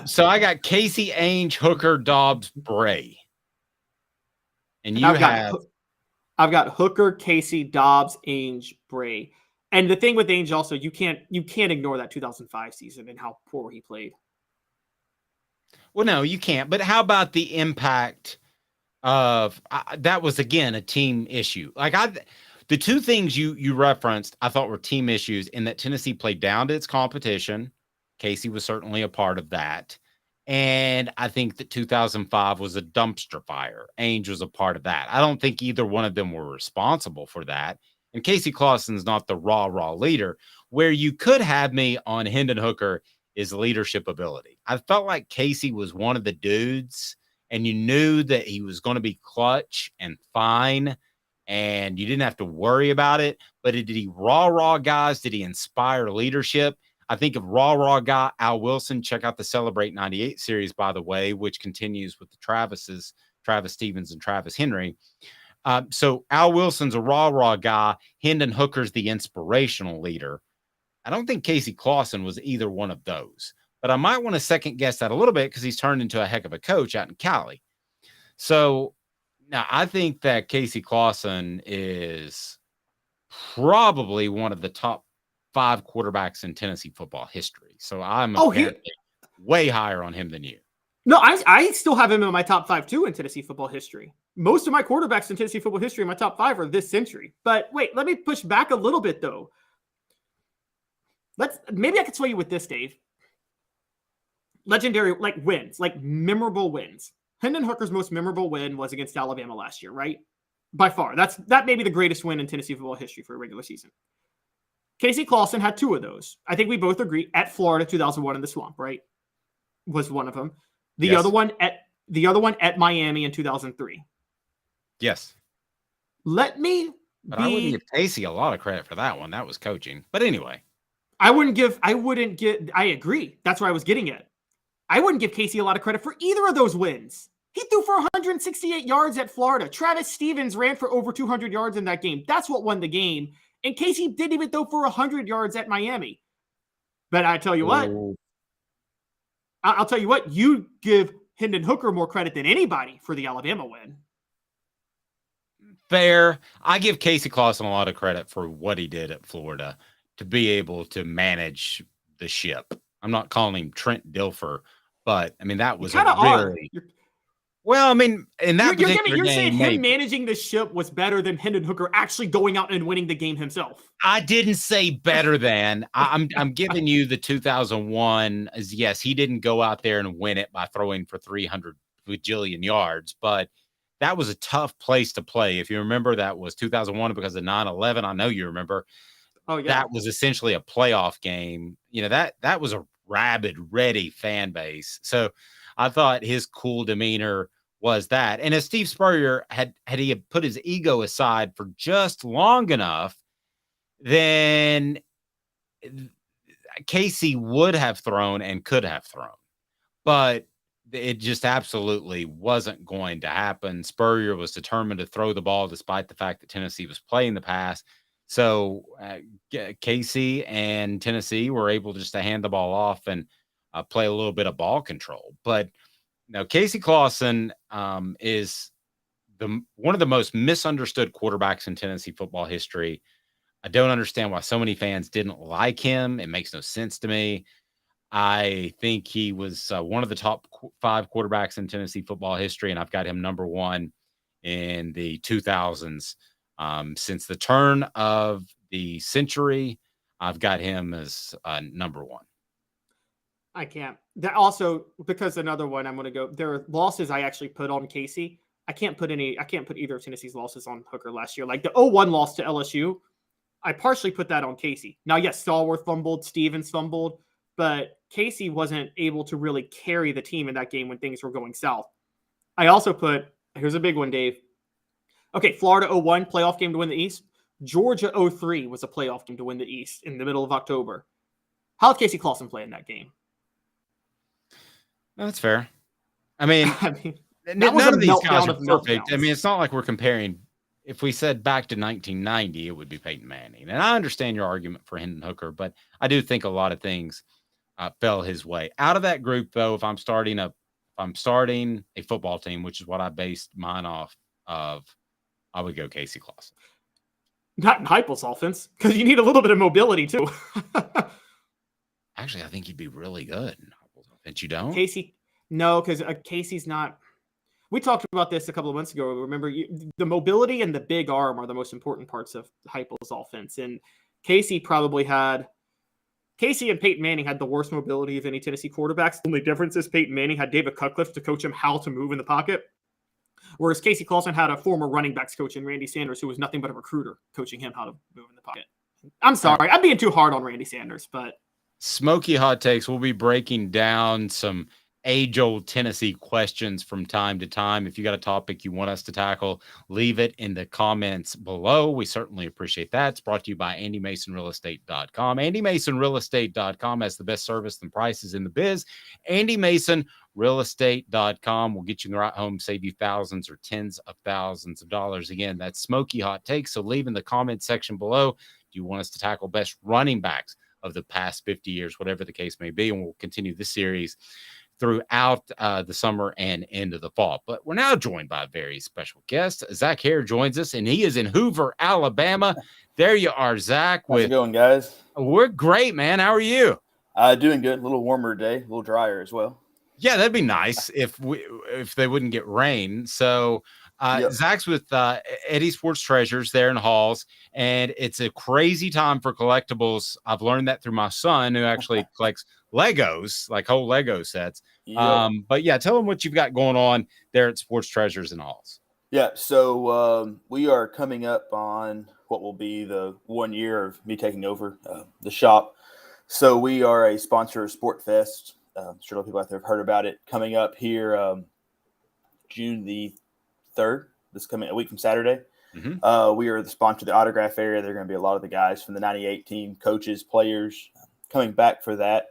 So I got Casey, Ainge, Hooker, Dobbs, Bray. And I've got Hooker, Casey, Dobbs, Ainge, Bray. And the thing with Ainge also, you can't ignore that 2005 season and how poor he played. Well, no, you can't. But how about the impact of that was, again, a team issue. The two things you referenced, I thought were team issues in that Tennessee played down to its competition. Casey was certainly a part of that. And I think that 2005 was a dumpster fire. Ainge was a part of that. I don't think either one of them were responsible for that. And Casey Clausen's not the raw leader. Where you could have me on Hendon Hooker is leadership ability. I felt like Casey was one of the dudes, and you knew that he was going to be clutch and fine, and you didn't have to worry about it. But did he raw guys? Did he inspire leadership? I think of raw guy, Al Wilson. Check out the Celebrate 98 series, by the way, which continues with the Travis Stevens and Travis Henry. So Al Wilson's a raw guy. Hendon Hooker's the inspirational leader. I don't think Casey Clausen was either one of those, but I might want to second guess that a little bit because he's turned into a heck of a coach out in Cali. So now I think that Casey Clausen is probably one of the top 5 quarterbacks in Tennessee football history. So I'm way higher on him than you. No, I still have him in my top 5 too in Tennessee football history. Most of my quarterbacks in Tennessee football history in my top 5 are this century. But wait, let me push back a little bit though. Maybe I could sway you with this, Dave. Legendary, wins, memorable wins. Hendon Hooker's most memorable win was against Alabama last year, right? By far. That may be the greatest win in Tennessee football history for a regular season. Casey Clausen had 2 of those. I think we both agree at Florida 2001 in the Swamp, right? Was one of them. The other one at Miami in 2003. Yes. I wouldn't give Casey a lot of credit for that one. That was coaching. But anyway. I agree. That's where I was getting at. I wouldn't give Casey a lot of credit for either of those wins. He threw for 168 yards at Florida. Travis Stevens ran for over 200 yards in that game. That's what won the game. And Casey didn't even throw for 100 yards at Miami. But I tell you what, I'll tell you what, you give Hendon Hooker more credit than anybody for the Alabama win. Fair. I give Casey Clausen a lot of credit for what he did at Florida to be able to manage the ship. I'm not calling him Trent Dilfer, but I mean, that was well, I mean, in that you're saying him managing the ship was better than Hendon Hooker actually going out and winning the game himself. I didn't say better than. I'm giving you the 2001 as yes, he didn't go out there and win it by throwing for 300 bajillion yards, but that was a tough place to play. If you remember, that was 2001 because of 9/11. I know you remember. Oh yeah, that was essentially a playoff game. You know, that was a rabid, ready fan base. So I thought his cool demeanor was that. And as Steve Spurrier had he put his ego aside for just long enough, then Casey would have thrown and could have thrown. But it just absolutely wasn't going to happen. Spurrier was determined to throw the ball despite the fact that Tennessee was playing the pass. So Casey and Tennessee were able just to hand the ball off and play a little bit of ball control. But now Casey Clausen is one of the most misunderstood quarterbacks in Tennessee football history. I don't understand why so many fans didn't like him. It makes no sense to me. I think he was one of the top 5 quarterbacks in Tennessee football history, and I've got him number 1 in the 2000s. Since the turn of the century, I've got him as number 1. I can't. That also, because another one I'm going to go, there are losses I actually put on Casey. I can't put either of Tennessee's losses on Hooker last year. Like the 0-1 loss to LSU, I partially put that on Casey. Now, yes, Stallworth fumbled, Stevens fumbled, but Casey wasn't able to really carry the team in that game when things were going south. I also put, here's a big one, Dave. Okay, Florida 0-1, playoff game to win the East. Georgia 0-3 was a playoff game to win the East in the middle of October. How did Casey Clausen play in that game? That's fair. I mean none of these guys are perfect. I mean, it's not like we're comparing. If we said back to 1990, it would be Peyton Manning. And I understand your argument for Hendon Hooker, but I do think a lot of things fell his way. Out of that group, though, if I'm starting a football team, which is what I based mine off of, I would go Casey Clausen. Not in Heupel's offense, because you need a little bit of mobility too. Actually, I think he'd be really good in Heupel's offense. You don't? Casey, no, because Casey's not. We talked about this a couple of months ago. Remember, the mobility and the big arm are the most important parts of Heupel's offense. And Casey and Peyton Manning had the worst mobility of any Tennessee quarterbacks. The only difference is Peyton Manning had David Cutcliffe to coach him how to move in the pocket. Whereas Casey Clausen had a former running backs coach in Randy Sanders, who was nothing but a recruiter, coaching him how to move in the pocket. I'm sorry. I'm being too hard on Randy Sanders, but. Smokey Hot Takes, we'll be breaking down some age-old Tennessee questions from time to time. If you got a topic you want us to tackle, leave it in the comments below. We certainly appreciate that. It's brought to you by AndyMasonRealEstate.com. AndyMasonRealEstate.com has the best service and prices in the biz. AndyMasonRealEstate.com will get you in the right home, save you thousands or tens of thousands of dollars. Again, that's Smokey Hot Takes. So leave in the comment section below. Do you want us to tackle best running backs of the past 50 years, whatever the case may be? And we'll continue this series throughout the summer and into the fall. But we're now joined by a very special guest. Zach Haire joins us, and he is in Hoover, Alabama. There you are, Zach. How's it going, guys? We're great, man. How are you? Doing good. A little warmer day, a little drier as well. Yeah, that'd be nice if they wouldn't get rain. So yep. Zach's with Eddie Sports Treasures there in Halls, and it's a crazy time for collectibles. I've learned that through my son, who actually collects Legos, like whole Lego sets. Yep. But yeah, tell them what you've got going on there at Sports Treasures in Halls. Yeah, so we are coming up on what will be the 1 year of me taking over the shop. So we are a sponsor of Sport Fest. I'm sure a lot of people out there have heard about it. Coming up here June the 3rd, this coming a week from Saturday. Mm-hmm. We are the sponsor of the autograph area. There are going to be a lot of the guys from the 98 team, coaches, players coming back for that.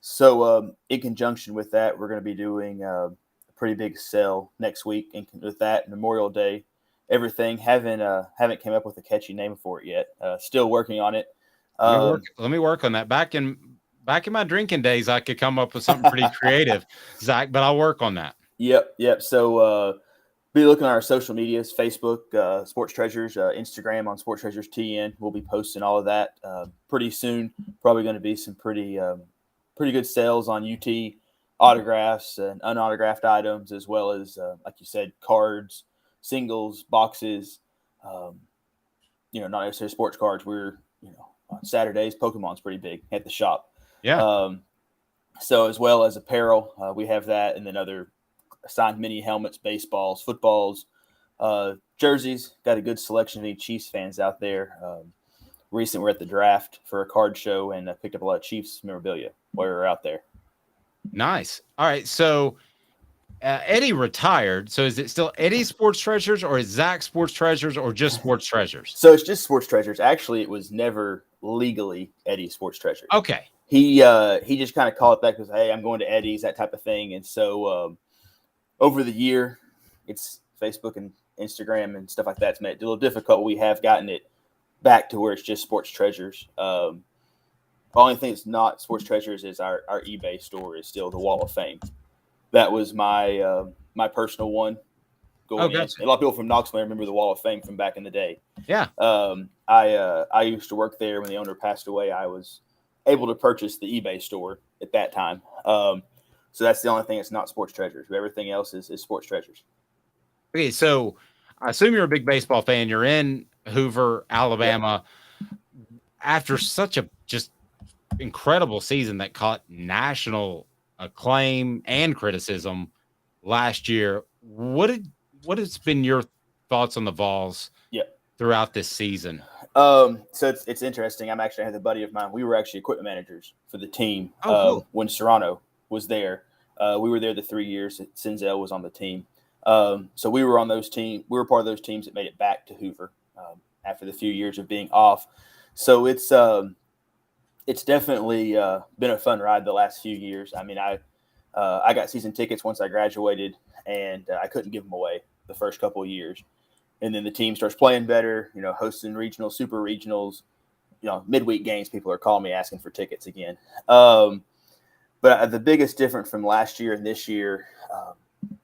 So in conjunction with that, we're going to be doing a pretty big sale next week. And with that, Memorial Day, everything. Haven't came up with a catchy name for it yet. Still working on it. Let me work on that. Back in my drinking days, I could come up with something pretty creative, Zach, but I'll work on that. Yep. So be looking on our social medias, Facebook, Sports Treasures, Instagram on Sports Treasures TN. We'll be posting all of that pretty soon. Probably going to be some pretty good sales on UT autographs and unautographed items, as well as, like you said, cards, singles, boxes, not necessarily sports cards. We're, on Saturdays, Pokemon's pretty big at the shop. Yeah. So as well as apparel, we have that, and then other signed mini helmets, baseballs, footballs, jerseys. Got a good selection of any Chiefs fans out there. Recently, we're at the draft for a card show and picked up a lot of Chiefs memorabilia while we were out there. Nice. All right. So Eddie retired. So is it still Eddie Sports Treasures, or is Zach Sports Treasures, or just Sports Treasures? So it's just Sports Treasures. Actually, it was never legally Eddie Sports Treasures. Okay. He just kind of called it back because, hey, I'm going to Eddie's, that type of thing. And so over the year, it's Facebook and Instagram and stuff like that's made it a little difficult. We have gotten it back to where it's just Sports Treasures. The only thing that's not Sports Treasures is our eBay store is still the Wall of Fame. That was my my personal one. Going in. A lot of people from Knoxville remember the Wall of Fame from back in the day. Yeah. I used to work there when the owner passed away. I was able to purchase the eBay store at that time. So that's the only thing that's not Sports Treasures. Everything else is Sports Treasures. Okay, so I assume you're a big baseball fan. You're in Hoover, Alabama. Yeah. After such a just incredible season that caught national acclaim and criticism last year, what has been your thoughts on the Vols throughout this season? So it's interesting. I had a buddy of mine. We were actually equipment managers for the team cool. When Serrano was there. We were there the 3 years that Senzel was on the team. So we were on those teams. We were part of those teams that made it back to Hoover after the few years of being off. So it's definitely been a fun ride the last few years. I mean, I got season tickets once I graduated, and I couldn't give them away the first couple of years. And then the team starts playing better, hosting regionals, super regionals, midweek games. People are calling me asking for tickets again. But the biggest difference from last year and this year,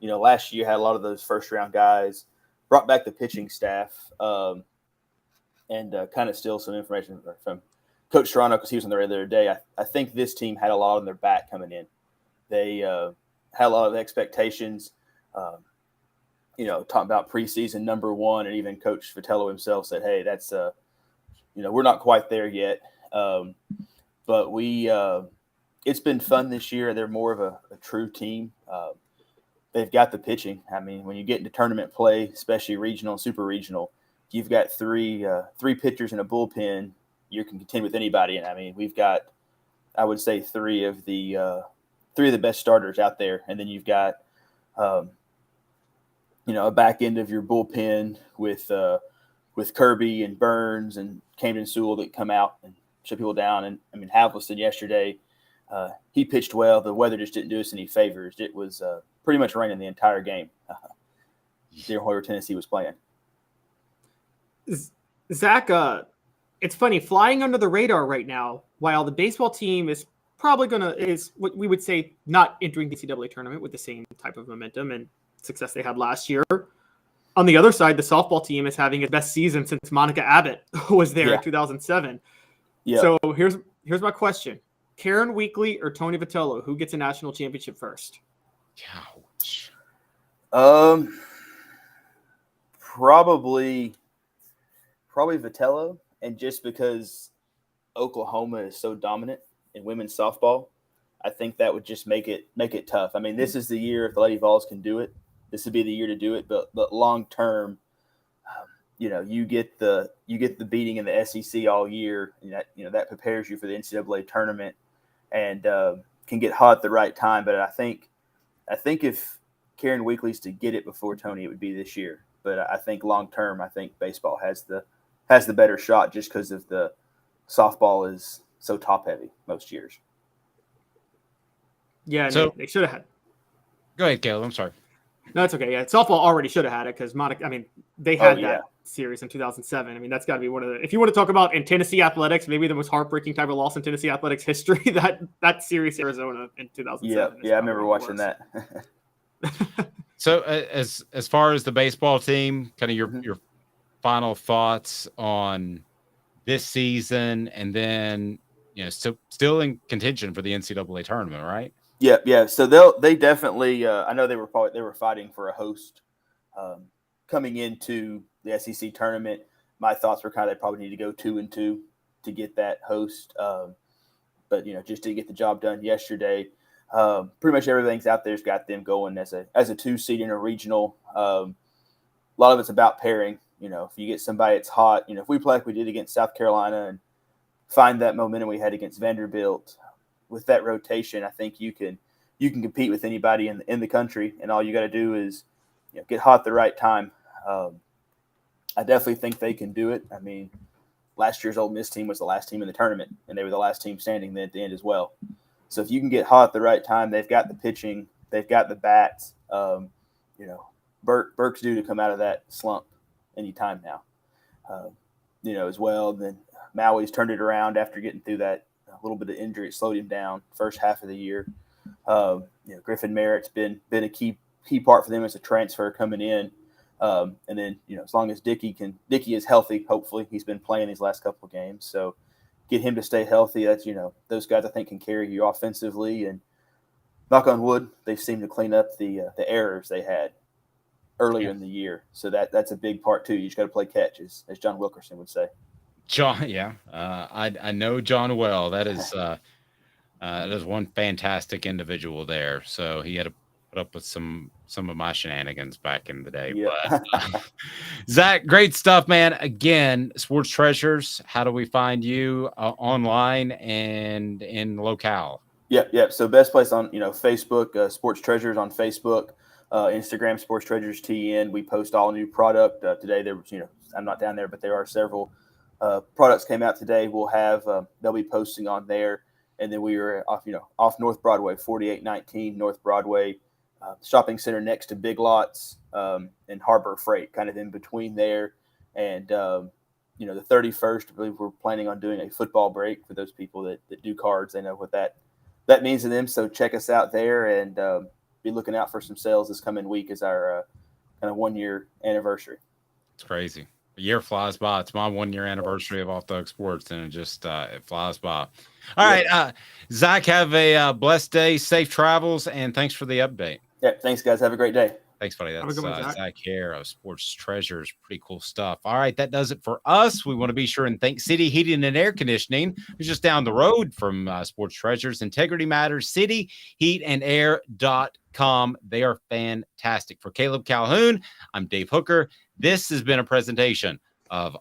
last year had a lot of those first round guys, brought back the pitching staff, and kind of steal some information from Coach Serrano because he was on there the other day. I think this team had a lot on their back coming in. They had a lot of expectations, talking about preseason number one, and even Coach Vitello himself said, hey, that's, we're not quite there yet. But it's been fun this year. They're more of a true team. They've got the pitching. I mean, when you get into tournament play, especially regional, super regional, you've got three pitchers in a bullpen. You can contend with anybody. And I mean, we've got, I would say, three of the three of the best starters out there, and then you've got a back end of your bullpen with Kirby and Burns and Camden Sewell that come out and shut people down. And I mean, Havlicek yesterday, he pitched well. The weather just didn't do us any favors. It was pretty much raining the entire game. Where Tennessee was playing. Zach, it's funny, flying under the radar right now, while the baseball team is probably is what we would say not entering the NCAA tournament with the same type of momentum and success they had last year. On the other side, the softball team is having its best season since Monica Abbott was there in 2007. Yeah. So here's my question. Karen Weekly or Tony Vitello, who gets a national championship first? Ouch. Probably Vitello, and just because Oklahoma is so dominant in women's softball, I think that would just make it tough. I mean, this is the year if the Lady Vols can do it. This would be the year to do it, but long term, you get the beating in the SEC all year, and that prepares you for the NCAA tournament, and can get hot at the right time. But I think if Karen Weekly's to get it before Tony, it would be this year. But I think long term, I think baseball has the better shot just because of the softball is so top heavy most years. Yeah, so they should have had. Go ahead, Caleb. I'm sorry. No, it's okay. Yeah, softball already should have had it because Monica. I mean, they had that series in 2007. I mean, that's got to be one of the. If you want to talk about in Tennessee athletics, maybe the most heartbreaking type of loss in Tennessee athletics history, that series Arizona in 2007. Yeah, I remember watching that. So as far as the baseball team, kind of your final thoughts on this season, and then still in contention for the NCAA tournament, right? Yeah. So they definitely. I know they were fighting for a host coming into the SEC tournament. My thoughts were kind of they probably need to go 2-2 to get that host, but just to get the job done yesterday. Pretty much everything's out there's got them going as a 2-seed in a regional. A lot of it's about pairing. If you get somebody that's hot, if we play like we did against South Carolina and find that momentum we had against Vanderbilt with that rotation, I think you can compete with anybody in the country, and all you got to do is get hot at the right time. I definitely think they can do it. I mean, last year's Ole Miss team was the last team in the tournament, and they were the last team standing then at the end as well. So if you can get hot at the right time, they've got the pitching, they've got the bats. Burke's due to come out of that slump anytime now. As well. And then Maui's turned it around after getting through that little bit of injury. It slowed him down first half of the year. Griffin Merritt's been a key part for them as a transfer coming in. And then as long as Dickey is healthy, hopefully he's been playing these last couple of games. So get him to stay healthy. That's, those guys I think can carry you offensively, and knock on wood, they seem to clean up the errors they had earlier in the year. So that's a big part too. You just got to play catch, as John Wilkerson would say. John. Yeah. I know John well. That is one fantastic individual there. So he had to put up with some of my shenanigans back in the day. Yeah. But Zach, great stuff, man. Again, Sports Treasures. How do we find you online and in locale? Yeah. So best place on Facebook, Sports Treasures on Facebook, Instagram, Sports Treasures TN. We post all new product. Today there was I'm not down there, but there are several products came out today. We'll have they'll be posting on there, and then we were off North Broadway, 4819 North Broadway. Shopping center next to Big Lots and Harbor Freight, kind of in between there. And, the 31st, I believe we're planning on doing a football break for those people that do cards. They know what that means to them. So check us out there, and be looking out for some sales this coming week as our kind of 1-year anniversary. It's crazy. A year flies by. It's my 1-year anniversary of Off the Hook Sports, and it just it flies by. All right, Zach, have a blessed day, safe travels, and thanks for the update. Yeah, thanks, guys. Have a great day. Thanks, buddy. That's Zach Haire of Sports Treasures. Pretty cool stuff. All right, that does it for us. We want to be sure and thank City Heating and Air Conditioning, who's just down the road from Sports Treasures. Integrity Matters, cityheatandair.com. They are fantastic. For Caleb Calhoun, I'm Dave Hooker. This has been a presentation of